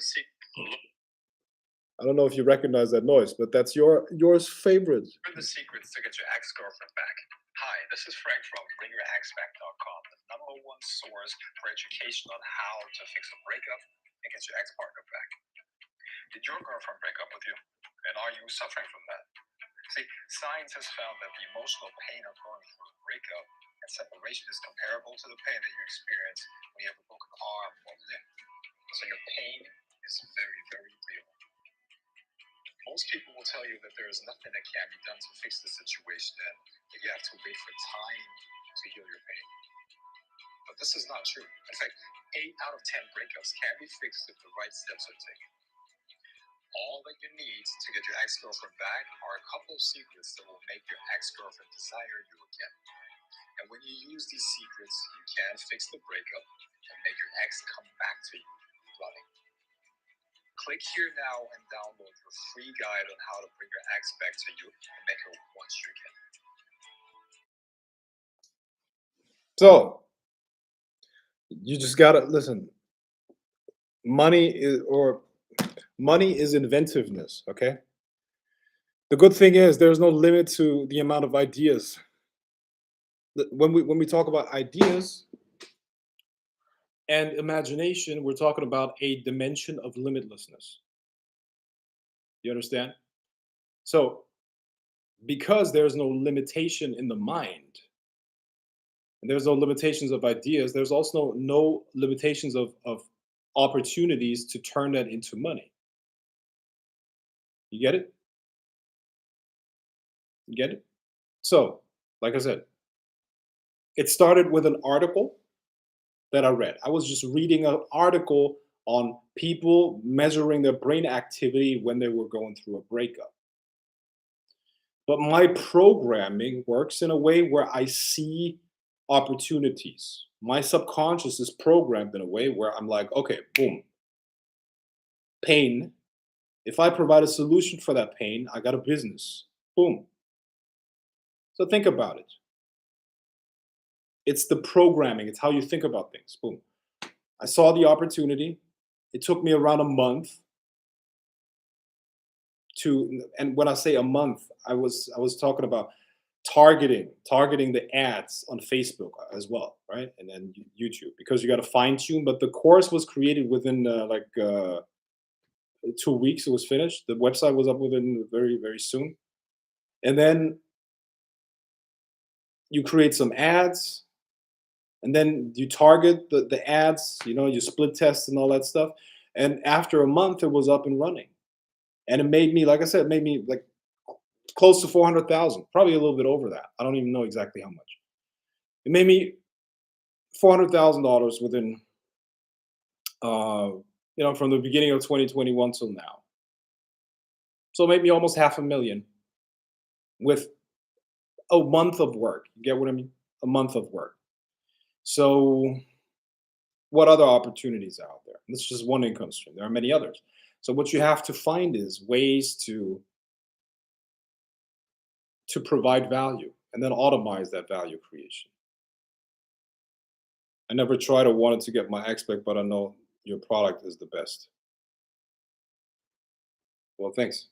I don't know if you recognize that noise, but that's yours favorite. Learn the secrets to get your ex-girlfriend back. Hi, this is Frank from BringYourAspect.com, the number one source for education on how to fix a breakup and get your ex-partner back. Did your girlfriend break up with you? And are you suffering from that? See, science has found that the emotional pain of going through a breakup and separation is comparable to the pain that you experience when you have a broken arm or limb. So your pain is very, very real. Most people will tell you that there is nothing that can be done to fix the situation and that you have to wait for time to heal your pain. But this is not true. In fact, 8 out of 10 breakups can be fixed if the right steps are taken. All that you need to get your ex-girlfriend back are a couple of secrets that will make your ex-girlfriend desire you again. And when you use these secrets, you can fix the breakup and make your ex come back to you running. Click here now and download your free guide on how to bring your ex back to you and make her want you again. So, you just gotta listen. Money is inventiveness, okay? The good thing is there's no limit to the amount of ideas. When we talk about ideas and imagination, we're talking about a dimension of limitlessness. You understand? So, because there's no limitation in the mind, and there's no limitations of ideas, there's also no limitations of opportunities to turn that into money. You get it? You get it? So, like I said, it started with an article that I read. I was just reading an article on people measuring their brain activity when they were going through a breakup. But my programming works in a way where I see opportunities. My subconscious is programmed in a way where I'm like, okay, boom, pain. If I provide a solution for that pain, I got a business. Boom. So think about it. It's the programming, it's how you think about things. Boom. I saw the opportunity. It took me around a month to, and when I say a month, I was talking about targeting the ads on Facebook as well, right? And then YouTube, because you got to fine tune. But the course was created within 2 weeks. It was finished. The website was up within very soon. And then you create some ads, and then you target the ads. You split test and all that stuff. And after a month, it was up and running. And it made me, like I said, it made me like close to 400,000, probably a little bit over that. I don't even know exactly how much. It made me $400,000 within, uh, from the beginning of 2021 till now. So it made me almost half a million with a month of work. You get what I mean? A month of work. So what other opportunities are out there? This is just one income stream. There are many others. So what you have to find is ways to provide value and then automate that value creation. I never try to wanted to get my expert, but I know your product is the best. Well, thanks.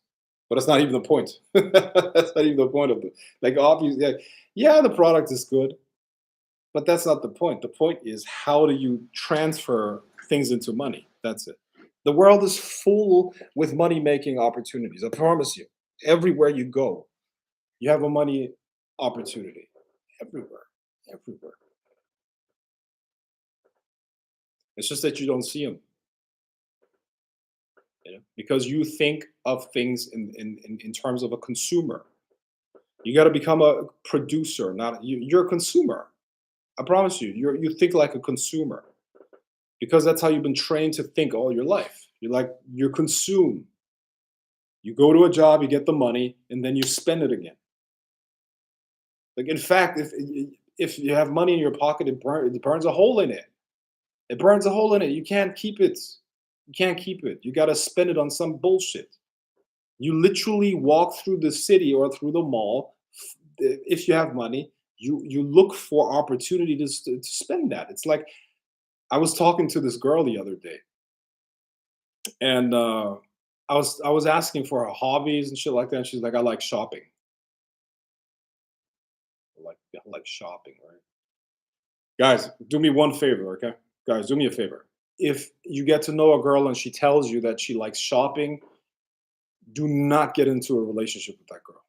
But that's not even the point. That's not even the point of it. Like obviously, yeah, the product is good, but that's not the point. The point is how do you transfer things into money? That's it. The world is full with money making opportunities. I promise you. Everywhere you go, you have a money opportunity. Everywhere. Everywhere. It's just that you don't see them. Because you think of things in terms of a consumer. You got to become a producer, not you're a consumer. I promise you, you think like a consumer because that's how you've been trained to think all your life. You consume. You go to a job, you get the money, and then you spend it again. Like in fact, if you have money in your pocket, it burns a hole in it. It burns a hole in it. You can't keep it. You can't keep it. You got to spend it on some bullshit. You literally walk through the city or through the mall. If you have money, you look for opportunity to spend that. It's like I was talking to this girl the other day, and I was asking for her hobbies and shit like that. And she's like, I like shopping. I like shopping, right? Guys, do me one favor, okay? Guys, do me a favor. If you get to know a girl and she tells you that she likes shopping, do not get into a relationship with that girl.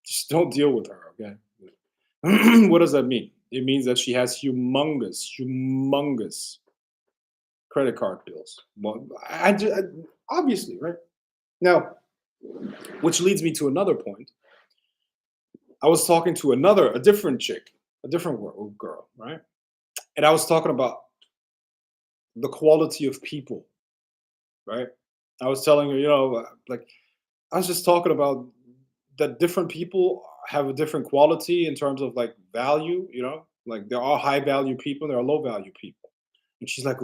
Just don't deal with her, okay? What does that mean? It means that she has humongous credit card bills. Well, obviously, right? Now, which leads me to another point. I was talking to a different chick, a different girl, right? And I was talking about the quality of people, right? I was telling her, like I was just talking about that different people have a different quality in terms of like value, like there are high value people, there are low value people. And she's like,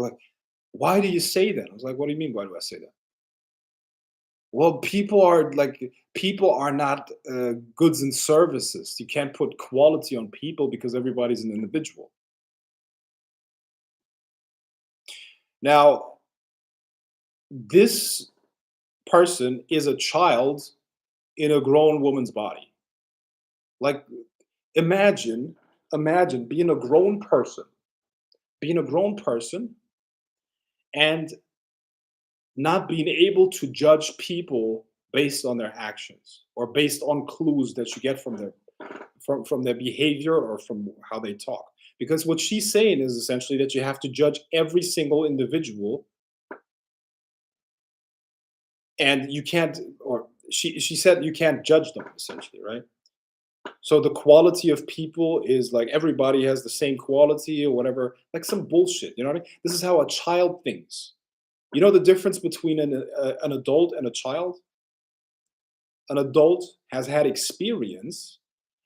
why do you say that? I was like, what do you mean? Why do I say that? Well, people are not goods and services. You can't put quality on people because everybody's an individual. Now, this person is a child in a grown woman's body. Like, imagine being a grown person and not being able to judge people based on their actions or based on clues that you get from their behavior or from how they talk. Because what she's saying is essentially that you have to judge every single individual, and you can't, or she said you can't judge them essentially, right? So the quality of people is like everybody has the same quality or whatever, like some bullshit. You know what I mean? This is how a child thinks. You know the difference between an adult and a child? an adult has had experience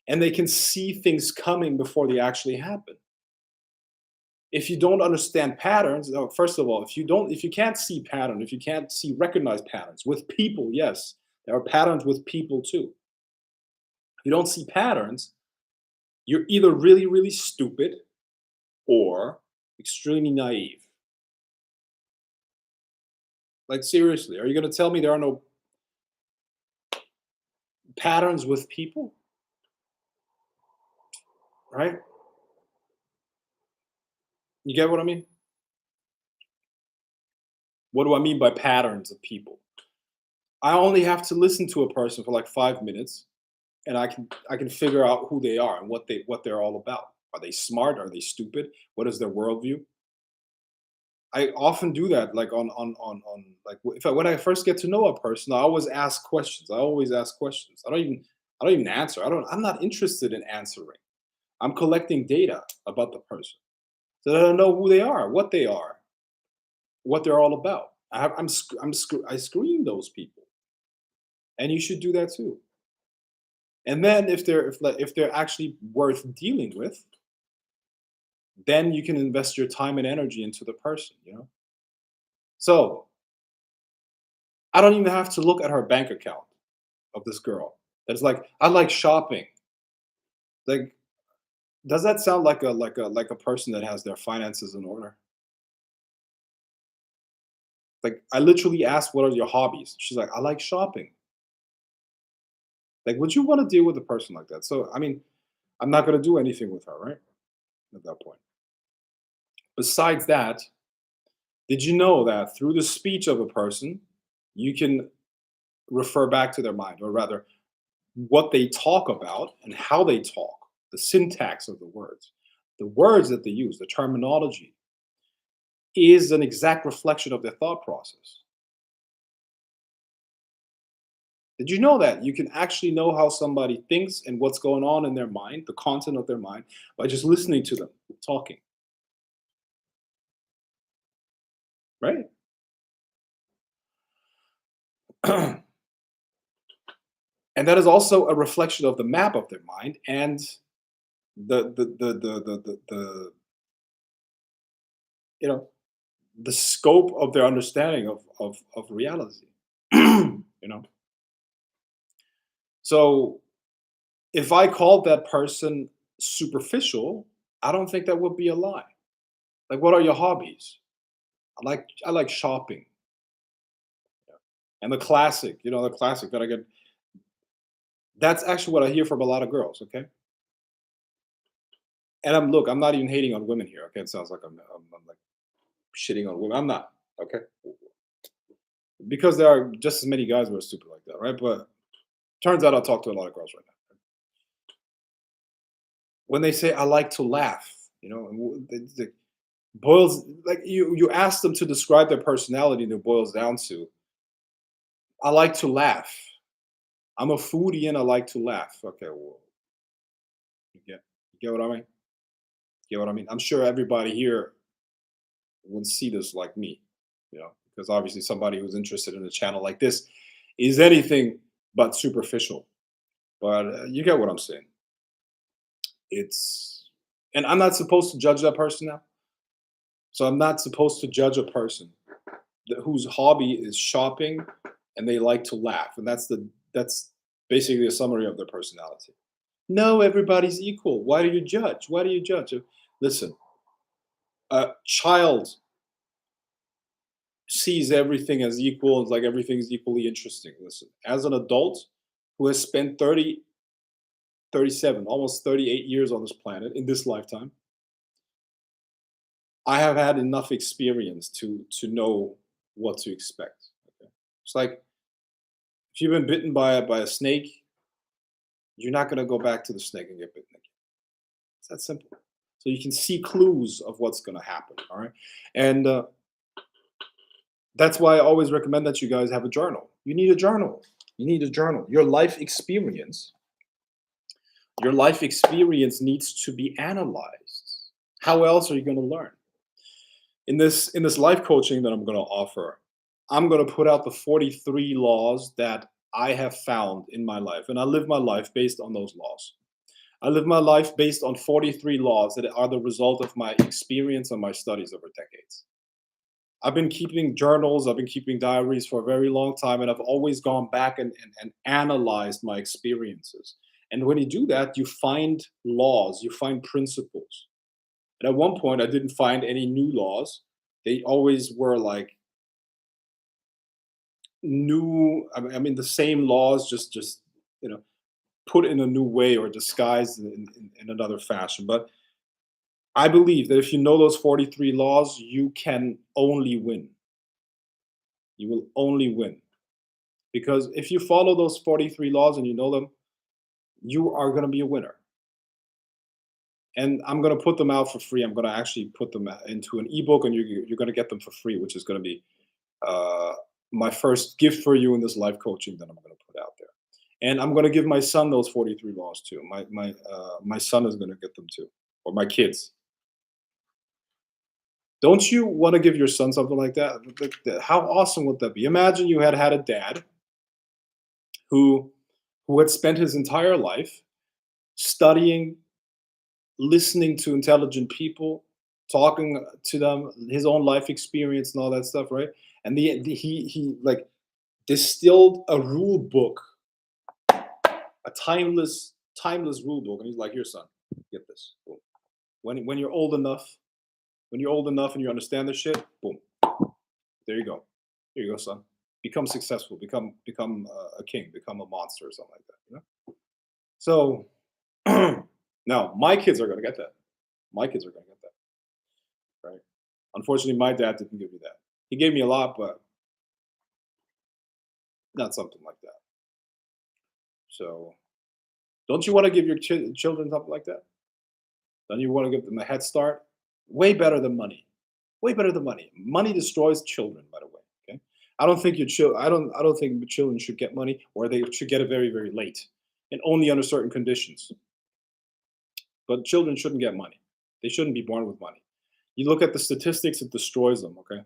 and they can see things coming before they actually happen. If you don't understand patterns, first of all, if you can't see pattern, if you can't see recognize patterns with people, yes, there are patterns with people too. If you don't see patterns, you're either really, really stupid or extremely naive. Like seriously, are you going to tell me there are no patterns with people? Right? You get what I mean? What do I mean by patterns of people? I only have to listen to a person for like 5 minutes, and I can figure out who they are and what they're all about. Are they smart? Are they stupid? What is their worldview? I often do that, like on like when I first get to know a person, I always ask questions. I always ask questions. I don't even answer. I'm not interested in answering. I'm collecting data about the person so that I know who they are, what they're all about. I screen those people, and you should do that too. And then if they're actually worth dealing with, then you can invest your time and energy into the person. So I don't even have to look at her bank account of this girl. That's like, I like shopping. Like, does that sound like a person that has their finances in order? Like, I literally asked, "What are your hobbies?" She's like, "I like shopping." Like, would you want to deal with a person like that? So, I mean, I'm not going to do anything with her, right? At that point. Besides that, did you know that through the speech of a person, you can refer back to their mind, or rather, what they talk about and how they talk, the syntax of the words that they use, the terminology, is an exact reflection of their thought process. Did you know that you can actually know how somebody thinks and what's going on in their mind, the content of their mind, by just listening to them talking, right? And that is also a reflection of the map of their mind and the you know the scope of their understanding of reality. you know. So if I called that person superficial, I don't think that would be a lie. Like, what are your hobbies? I like shopping. And the classic that I get. That's actually what I hear from a lot of girls. Okay, and I'm not even hating on women here. Okay, it sounds like I'm like shitting on women. I'm not. Okay, because there are just as many guys who are stupid like that, right? But turns out I talk to a lot of girls right now. When they say I like to laugh, it boils like you ask them to describe their personality, and it boils down to I like to laugh. I'm a foodie and I like to laugh. Okay, well, you get what I mean? You know what I mean? I'm sure everybody here would see this like me, because obviously somebody who's interested in a channel like this is anything but superficial. But you get what I'm saying. It's, and I'm not supposed to judge that person now. So I'm not supposed to judge a person whose hobby is shopping and they like to laugh, and that's basically a summary of their personality. No, everybody's equal. Why do you judge? Why do you judge? Listen, a child sees everything as equal, and like everything is equally interesting. Listen, as an adult who has spent 30, 37, almost 38 years on this planet in this lifetime, I have had enough experience to know what to expect. Okay? It's like if you've been bitten by a snake, you're not going to go back to the snake and get bitten again. It's that simple. So you can see clues of what's going to happen. All right, and that's why I always recommend that you guys have a journal. You need a journal. You need a journal. Your life experience needs to be analyzed. How else are you going to learn? In this life coaching that I'm going to offer, I'm going to put out the 43 laws that I have found in my life, and I live my life based on those laws. I live my life based on 43 laws that are the result of my experience and my studies over decades. I've been keeping journals, I've been keeping diaries for a very long time, and I've always gone back and analyzed my experiences. And when you do that, you find laws, you find principles. And at one point, I didn't find any new laws. They always were like new. I mean, the same laws, just you know, put in a new way or disguised in another fashion. But I believe that if you know those 43 laws, you can only win. You will only win. Because if you follow those 43 laws and you know them, you are going to be a winner. And I'm going to put them out for free. I'm going to actually put them into an ebook, and you're going to get them for free, which is going to be uh, my first gift for you in this life coaching that I'm going to put out there. And I'm going to give my son those 43 laws too. My son is going to get them too, or my kids. Don't you want to give your son something like that? How awesome would that be? Imagine you had a dad who had spent his entire life studying, listening to intelligent people, talking to them, his own life experience and all that stuff, right? And he like distilled a rule book, a timeless rule book, and he's like, "Here, son, get this. Boom. When you're old enough, when you're old enough and you understand this shit, boom, there you go. Here you go, son. Become successful. Become a king. Become a monster or something like that. You know." So now my kids are gonna get that. My kids are gonna get that, right? Unfortunately, my dad didn't give me that. He gave me a lot, but not something like that. So, don't you want to give your children something like that? Don't you want to give them a head start? Way better than money. Way better than money. Money destroys children, by the way. Okay. I don't think your I don't think the children should get money, or they should get it very, very late, and only under certain conditions. But children shouldn't get money. They shouldn't be born with money. You look at the statistics, it destroys them. Okay,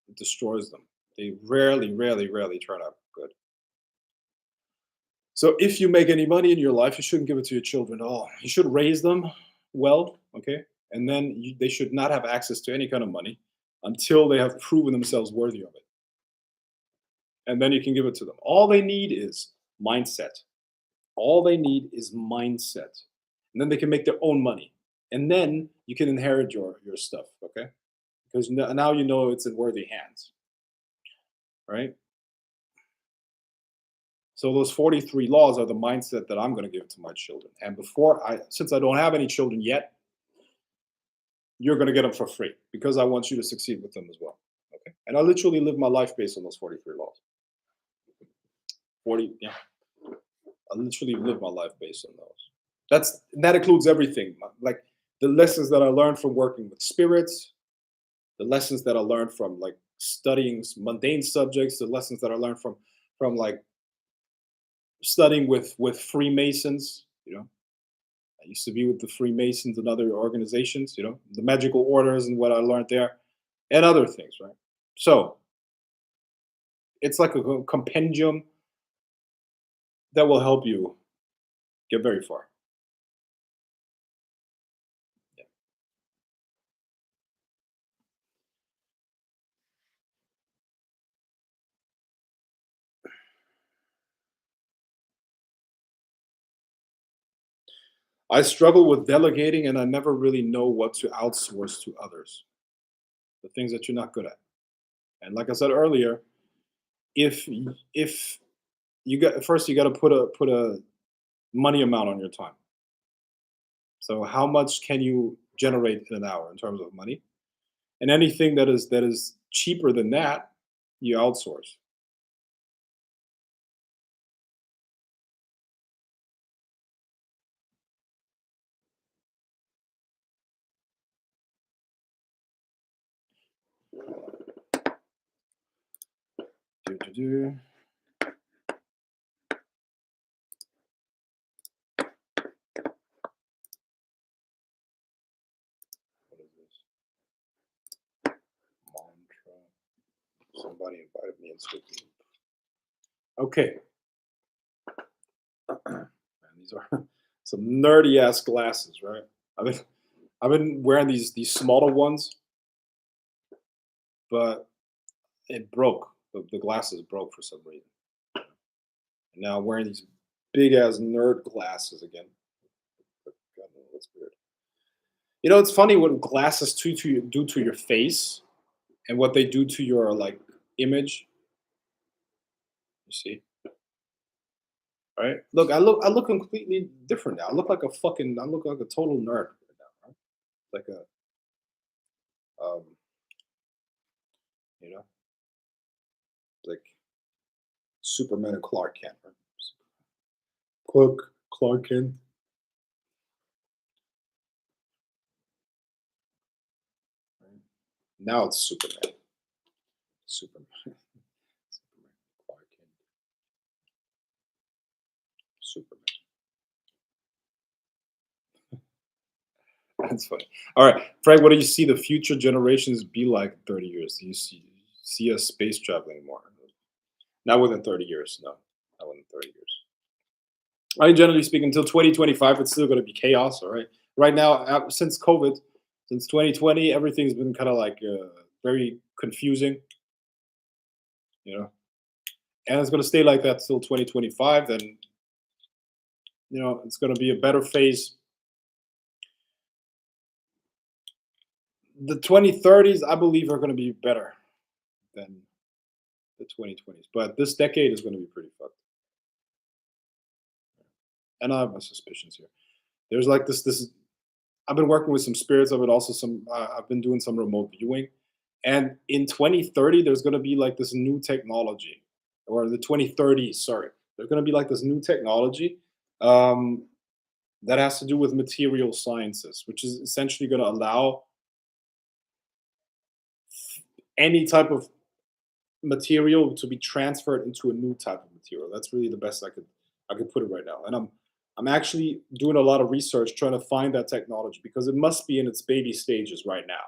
it destroys them. They rarely turn out good. So if you make any money in your life, you shouldn't give it to your children at all. You should raise them well, okay? And then they should not have access to any kind of money until they have proven themselves worthy of it. And then you can give it to them. All they need is mindset. All they need is mindset. And then they can make their own money. And then you can inherit your stuff, okay? Because now you know it's in worthy hands, right? So those 43 laws are the mindset that I'm going to give to my children. And since I don't have any children yet, you're going to get them for free because I want you to succeed with them as well. Okay. And I literally live my life based on those 43 laws. 40, yeah. I literally live my life based on those. That includes everything. Like the lessons that I learned from working with spirits, the lessons that I learned from like studying mundane subjects, the lessons that I learned from like studying with Freemasons, you know. I used to be with the Freemasons and other organizations, you know, the magical orders and what I learned there, and other things, right? So it's like a compendium that will help you get very far. Yeah. I struggle with delegating, and I never really know what to outsource to others, the things that you're not good at. And like I said earlier, if you got first, you got to put a money amount on your time. So how much can you generate in an hour in terms of money? And anything that is cheaper than that, you outsource. Do, do, do. What is this? Mantra. Somebody invited me into the group. Okay. Man, these are some nerdy ass glasses, right? I've been I've been wearing these smaller ones, but it broke. The glasses broke for some reason. And now I'm wearing these big ass nerd glasses again. God, no, that's weird. You know, it's funny what glasses do to your face and what they do to your like image. You see, right? Look completely different now. I look like a total nerd right now, right? Like a um, you know, like Superman and Clark Kent, right? Clark Kent. Right? Now it's Superman. Superman. Superman. Clark Kent. Superman. That's funny. All right, Frank. What do you see the future generations be like in 30 years? Do you see us space traveling more? Not within 30 years. No, not within 30 years. I mean, generally speaking, until 2025, it's still going to be chaos. All right. Right now, since COVID, since 2020, everything's been kind of like very confusing, you know, and it's going to stay like that till 2025. Then, it's going to be a better phase. The 2030s, I believe, are going to be better than the 2020s, but this decade is going to be pretty fucked. And I have my suspicions here. There's like this. I've been working with some spirits of it. Also, some I've been doing some remote viewing, and in 2030, there's going to be like this new technology, or the 2030s. Sorry, there's going to be like this new technology um, that has to do with material sciences, which is essentially going to allow any type of material to be transferred into a new type of material. That's really the best I could put it right now. And I'm actually doing a lot of research trying to find that technology because it must be in its baby stages right now.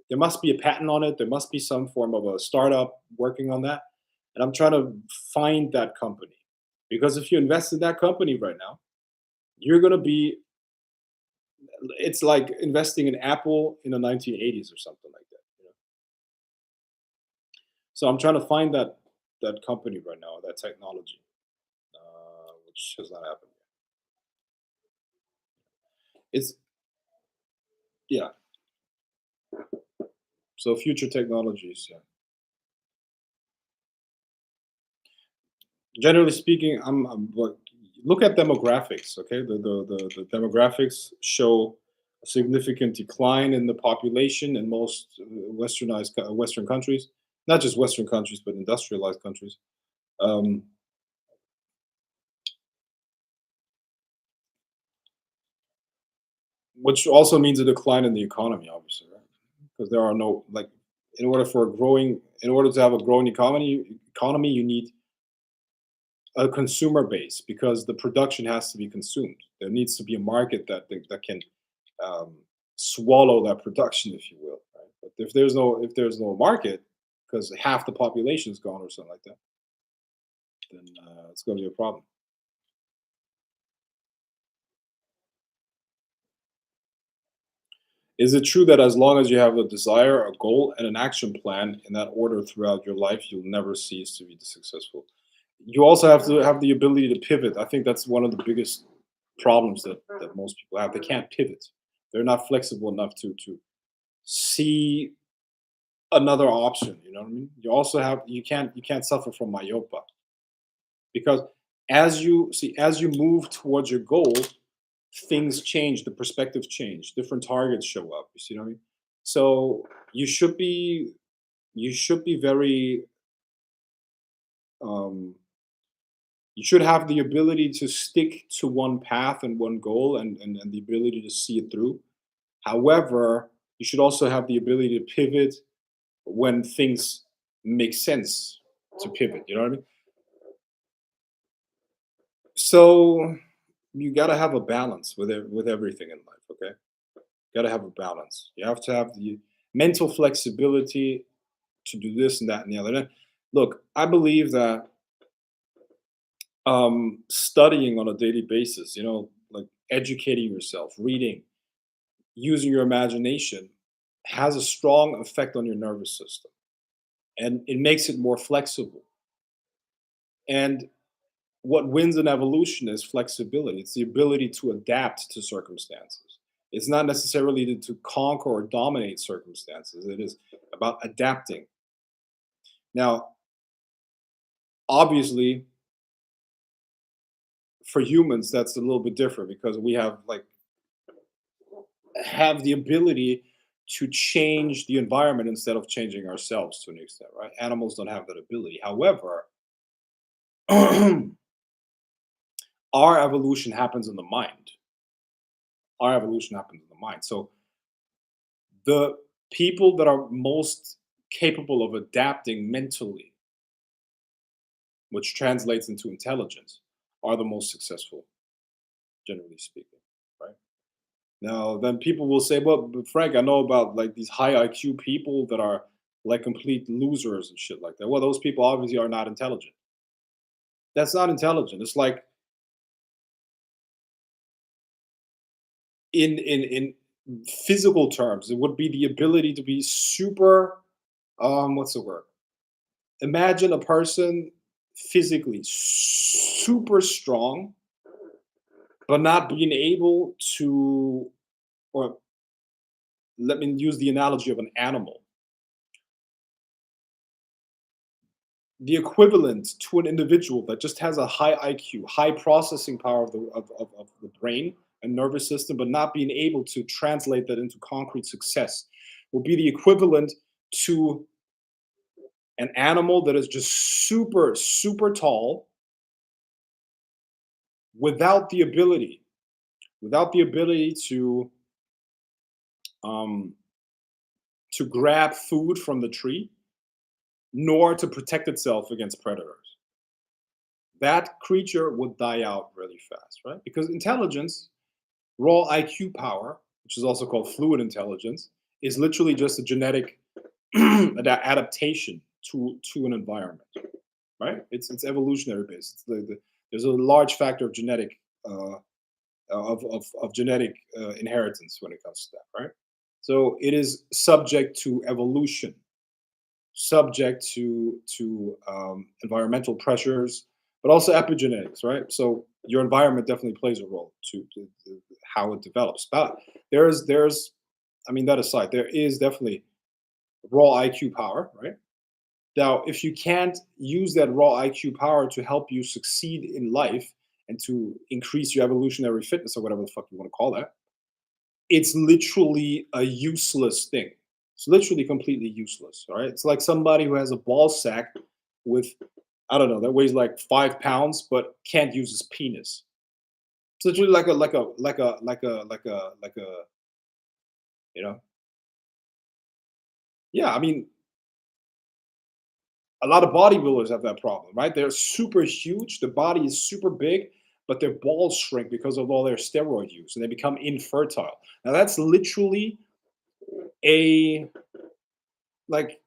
There must be a patent on it. There must be some form of a startup working on that. And I'm trying to find that company because if you invest in that company right now, you're going to be, it's like investing in Apple in the 1980s or something like that. So I'm trying to find that company right now, that technology, which has not happened yet. It's yeah. So future technologies. Yeah. Generally speaking, look at demographics. Okay, the demographics show a significant decline in the population in most Western countries, not just Western countries, but industrialized countries. Um, which also means a decline in the economy, obviously, right? Because there are no like, in order to have a growing economy, you need a consumer base because the production has to be consumed. There needs to be a market that can um, swallow that production, if you will. Right? But if there's no market because half the population is gone or something like that, then it's going to be a problem. Is it true that as long as you have a desire, a goal, and an action plan in that order throughout your life, you'll never cease to be successful? You also have to have the ability to pivot. I think that's one of the biggest problems that most people have. They can't pivot. They're not flexible enough to see another option. You know what I mean? You can't suffer from myopia because as you move towards your goal, things change, the perspective change, different targets show up. You see what I mean? So you should be very um, you should have the ability to stick to one path and one goal and the ability to see it through. However, you should also have the ability to pivot when things make sense to pivot. You know what I mean? So you got to have a balance with everything in life. Okay, got to have a balance. You have to have the mental flexibility to do this and that and the other. And look, I believe that studying on a daily basis, like educating yourself, reading, using your imagination has a strong effect on your nervous system, and it makes it more flexible. And what wins in evolution is flexibility. It's the ability to adapt to circumstances. It's not necessarily to conquer or dominate circumstances. It is about adapting. Now, obviously, for humans, that's a little bit different because we have the ability to change the environment instead of changing ourselves to an extent, right? Animals don't have that ability. However, our evolution happens in the mind. Our evolution happens in the mind. So the people that are most capable of adapting mentally, which translates into intelligence, are the most successful, generally speaking, right? Now, then people will say, "Well, but Frank, I know about like these high IQ people that are like complete losers and shit like that." Well, those people obviously are not intelligent. That's not intelligent. It's like in physical terms, it would be the ability to be super. What's the word? Imagine a person physically super strong, but not being able to, or let me use the analogy of an animal. The equivalent to an individual that just has a high IQ, high processing power of the brain and nervous system, but not being able to translate that into concrete success, will be the equivalent to an animal that is just super, super tall without the ability, without the ability um, to grab food from the tree, nor to protect itself against predators. That creature would die out really fast, right? Because intelligence, raw IQ power, which is also called fluid intelligence, is literally just a genetic adaptation to an environment, right? It's evolutionary based. There's a large factor of genetic genetic inheritance when it comes to that, right? So it is subject to evolution, subject to environmental pressures, but also epigenetics, right? So your environment definitely plays a role to how it develops. But there's, I mean, that aside, there is definitely raw IQ power, right? Now, if you can't use that raw IQ power to help you succeed in life and to increase your evolutionary fitness or whatever the fuck you want to call that, it's literally a useless thing. It's literally completely useless. All right. It's like somebody who has a ball sack with, I don't know, that weighs like 5 pounds, but can't use his penis. It's literally like a, you know, yeah. I mean, a lot of bodybuilders have that problem, right? They're super huge, the body is super big, but their balls shrink because of all their steroid use and they become infertile. Now that's literally a, like,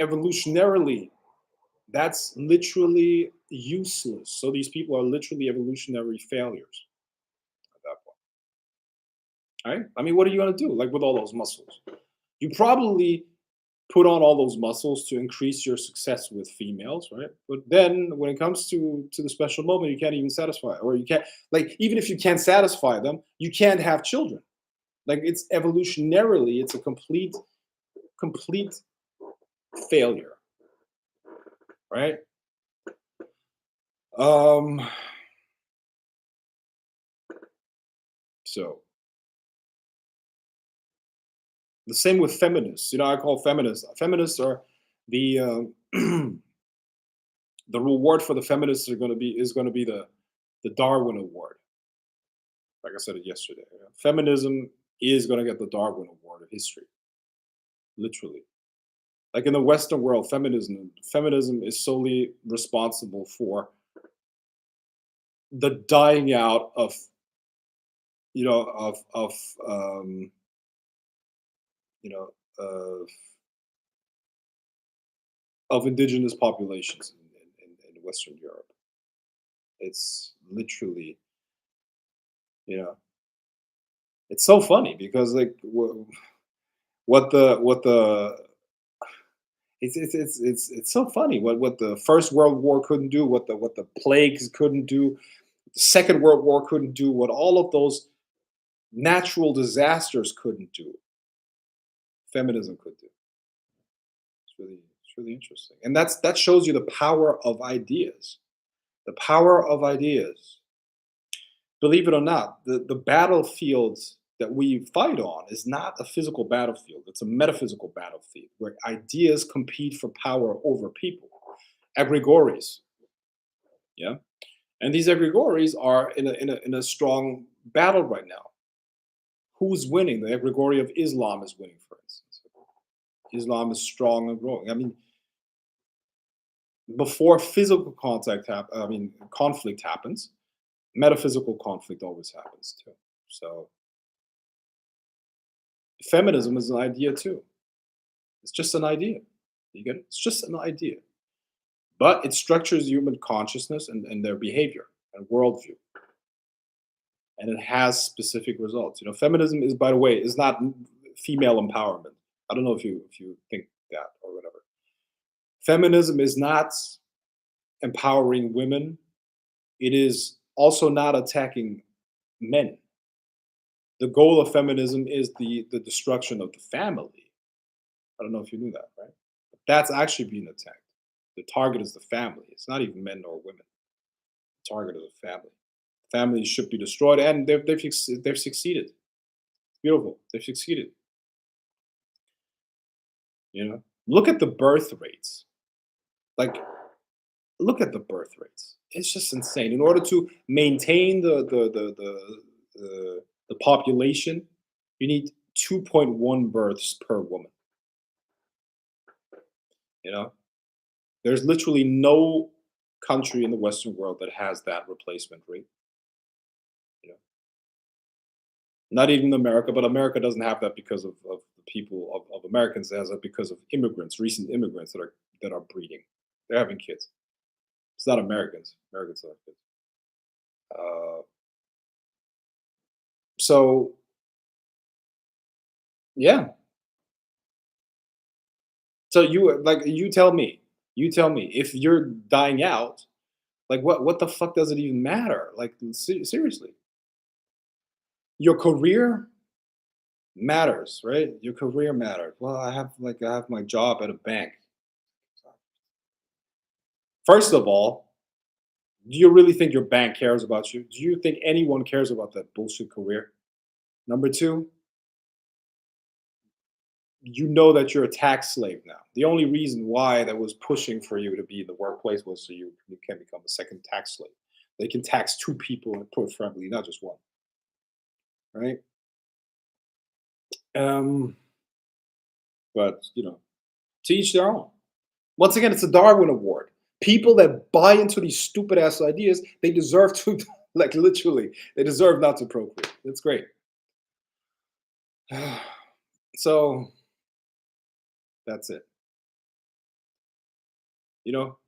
evolutionarily, that's literally useless. So these people are literally evolutionary failures at that point. Right? I mean, what are you gonna do? Like with all those muscles? You probably put on all those muscles to increase your success with females, right? But then when it comes to the special moment, you can't even satisfy, or you can't, like, even if you can't satisfy them, you can't have children. Like, it's evolutionarily, it's a complete failure, right? Um so the same with feminists. I call feminists are the the reward for the feminists is going to be the Darwin Award. Like I said it yesterday, feminism is going to get the Darwin Award of history, literally. Like in the Western world, feminism is solely responsible for the dying out of, you know of you know of indigenous populations in Western Europe. It's literally, you know, it's so funny because like what the it's so funny what the First World War couldn't do, what the plagues couldn't do, the Second World War couldn't do, what all of those natural disasters couldn't do, feminism could do. It's really interesting, and that shows you the power of ideas. The power of ideas. Believe it or not, the battlefields that we fight on is not a physical battlefield. It's a metaphysical battlefield where ideas compete for power over people. Egregories, yeah, and these egregories are in a strong battle right now. Who's winning? The egregory of Islam is winning, for instance. Islam is strong and growing. I mean, before physical conflict happens, metaphysical conflict always happens too. So feminism is an idea too. It's just an idea. You get it? It's just an idea. But it structures human consciousness and their behavior and worldview. And it has specific results. Feminism is, by the way, is not female empowerment. I don't know if you think that or whatever. Feminism is not empowering women. It is also not attacking men. The goal of feminism is the destruction of the family. I don't know if you knew that, right? But that's actually being attacked. The target is the family. It's not even men or women. The target is the family. Families should be destroyed, and they've succeeded. Beautiful. They've succeeded. Look at the birth rates. Like, look at the birth rates. It's just insane. In order to maintain the population, you need 2.1 births per woman. You know, there's literally no country in the Western world that has that replacement rate. You know, not even America, but America doesn't have that because of the people of Americans. It has that because of immigrants, recent immigrants that are breeding. They're having kids. It's not Americans. Americans have kids. Uh, so yeah. So you tell me if you're dying out, like what the fuck does it even matter? Like seriously, your career matters, right? Your career matters. Well, I have my job at a bank. First of all, do you really think your bank cares about you? Do you think anyone cares about that bullshit career? Number two, you know that you're a tax slave now. The only reason why that was pushing for you to be in the workplace was so you can become a second tax slave. They can tax two people and preferably not just one, right? Um, but to each their own. Once again, it's a Darwin Award. People that buy into these stupid ass ideas, they deserve to, like literally, they deserve not to procreate. That's great. So that's it.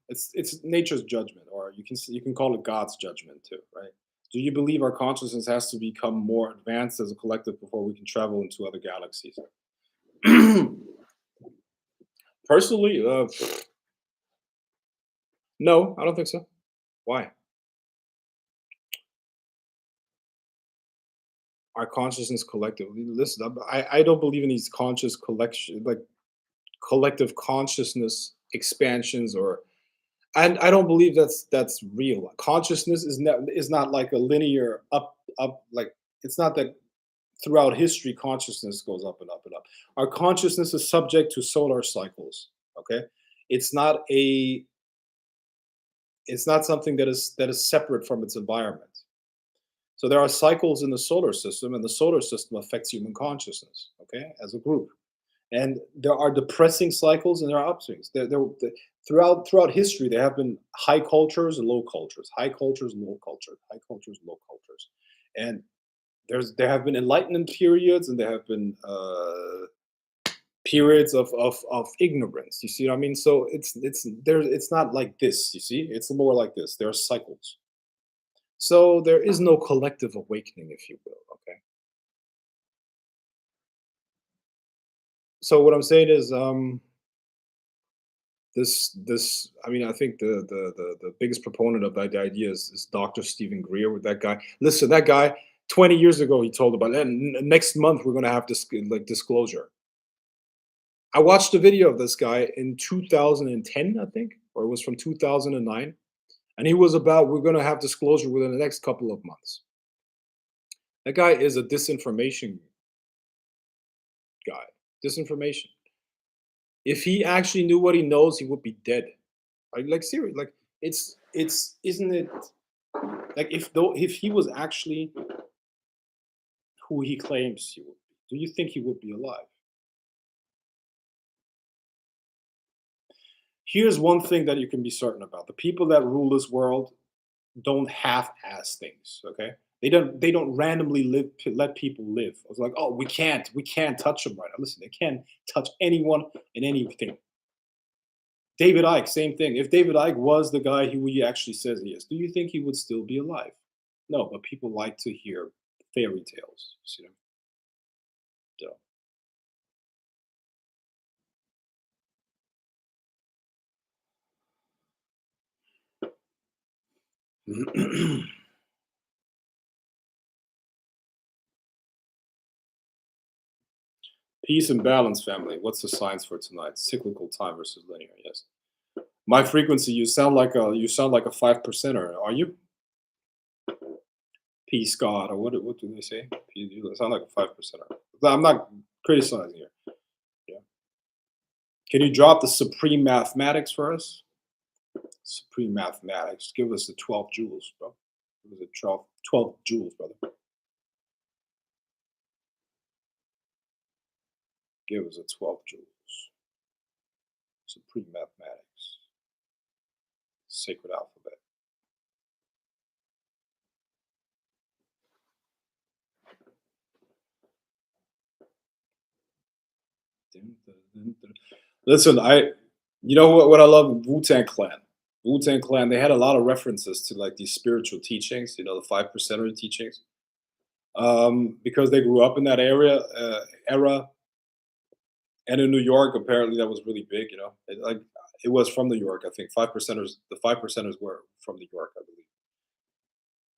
It's nature's judgment, or you can call it God's judgment too, right? Do you believe our consciousness has to become more advanced as a collective before we can travel into other galaxies? Personally, no, I don't think so. Why? Our consciousness collectively. Listen, I don't believe in these conscious collection, like collective consciousness expansions, or I don't believe that's real. Consciousness is not like a linear up, like it's not that throughout history consciousness goes up and up and up. Our consciousness is subject to solar cycles. Okay, it's not a it's not something that is separate from its environment. So there are cycles in the solar system, and the solar system affects human consciousness. Okay, as a group. And there are depressing cycles and there are upswings. Throughout history, there have been high cultures and low cultures, high cultures and low cultures, high cultures, low cultures, and there have been enlightenment periods and there have been periods of ignorance. You see what I mean? So it's not like this. You see, it's more like this. There are cycles. So there is no collective awakening, if you will. Okay. So what I'm saying is, this I mean, I think the biggest proponent of that idea is Dr. Stephen Greer. With that guy, listen, that guy 20 years ago he told about, and next month we're going to have this like disclosure. I watched a video of this guy in 2010, I think, or it was from 2009, and he was about, we're going to have disclosure within the next couple of months. That guy is a disinformation guy. Disinformation. If he actually knew what he knows, he would be dead. Like seriously, like it's isn't it like, if he was actually who he claims he would be, do you think he would be alive? Here's one thing that you can be certain about: the people that rule this world don't half-ass things. Okay, they don't randomly let people live. It's like, oh, we can't touch them right now. Listen, they can't touch anyone and anything. David Icke, same thing. If David Icke was the guy who he actually says he is, do you think he would still be alive? No, but people like to hear fairy tales. You know. Peace and balance, family. What's the science for tonight? Cyclical time versus linear. Yes. My frequency. You sound like a 5 percenter. Are you? Peace, God, or what do they say? You sound like a 5 percenter. I'm not criticizing here. Yeah. Can you drop the supreme mathematics for us? Supreme mathematics. Give us the 12 joules, bro. Give us the 12 joules, brother. Give us a 12 joules. Supreme mathematics. Sacred alphabet. Listen, you know what I love? Wu-Tang Clan. Wu-Tang Clan, they had a lot of references to like these spiritual teachings, the 5 percenter teachings. Because they grew up in that era, and in New York, apparently that was really big. It was from New York. I think the 5 percenters were from New York, I believe.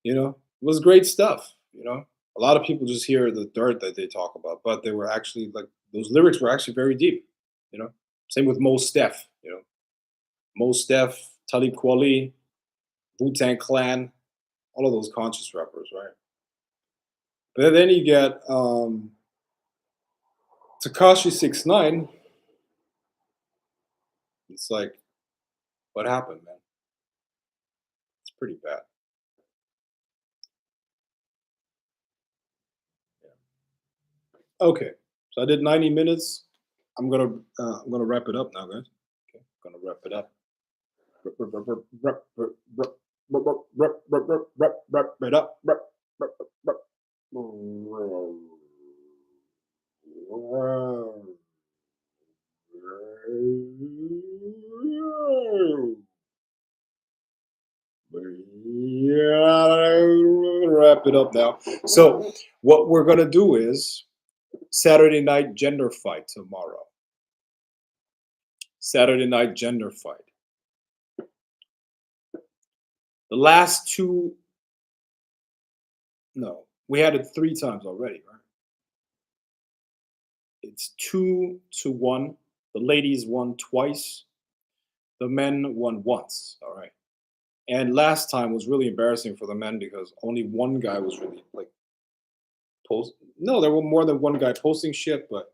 It was great stuff. A lot of people just hear the dirt that they talk about, but they were actually like, those lyrics were actually very deep. You know, same with Mos Def. Mos Def, Talib Kweli, Wu Tang Clan, all of those conscious rappers, right? But then you get Takashi 69. It's like, what happened, man? It's pretty bad. Yeah. Okay, so I did 90 minutes. I'm gonna wrap it up now, guys. Okay, I'm gonna wrap it up. Wrap it up. Yeah, wrap it up now. So, what we're gonna do is Saturday night gender fight tomorrow. Saturday night gender fight. The last two, no, we had it 3 times already, right? It's 2-1. The ladies won twice. The men won once. All right. And last time was really embarrassing for the men because only one guy was really like post. No, there were more than one guy posting shit, but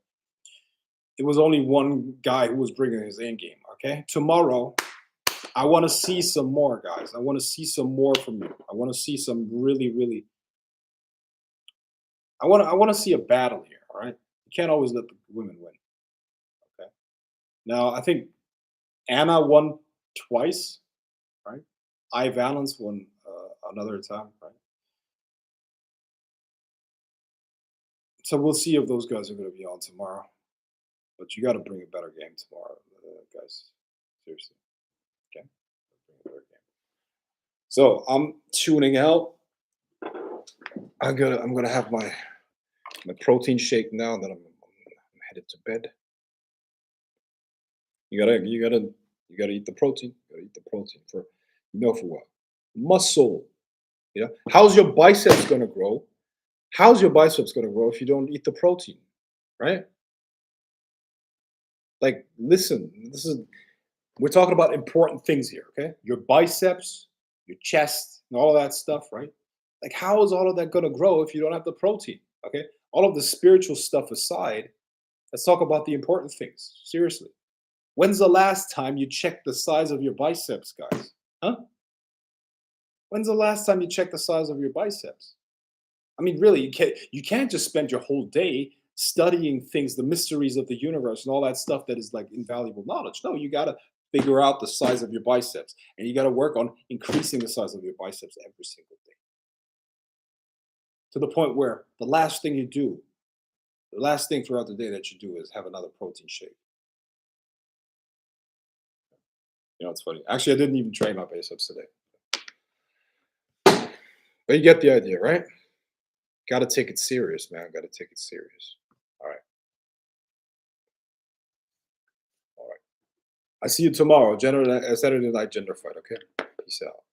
it was only one guy who was bringing his A game. Okay. Tomorrow, I want to see some more, guys. I want to see some more from you. I want to see some really, really. I want to see a battle here. All right. You can't always let the women win. Okay. Now I think Anna won twice, right? I Valence won another time, right? So we'll see if those guys are going to be on tomorrow. But you got to bring a better game tomorrow, guys. Seriously, okay? Bring a better game. So I'm tuning out. I'm gonna have my protein shake now that I'm headed to bed. You gotta eat the protein. You gotta eat the protein for for what? Muscle. Yeah. How's your biceps gonna grow? How's your biceps gonna grow if you don't eat the protein? Right? Like, listen, we're talking about important things here, okay? Your biceps, your chest, and all of that stuff, right? Like, how is all of that gonna grow if you don't have the protein? Okay. All of the spiritual stuff aside, let's talk about the important things. Seriously. When's the last time you checked the size of your biceps, guys? Huh? When's the last time you checked the size of your biceps? I mean, really, you can't just spend your whole day studying things, the mysteries of the universe and all that stuff that is like invaluable knowledge. No, you gotta figure out the size of your biceps, and you gotta work on increasing the size of your biceps every single day to the point where the last thing throughout the day that you do is have another protein shake. It's funny. Actually, I didn't even train my biceps today, but you get the idea, right? Got to take it serious, man. Got to take it serious. All right, all right. I see you tomorrow. Saturday night gender fight. Okay. Peace out.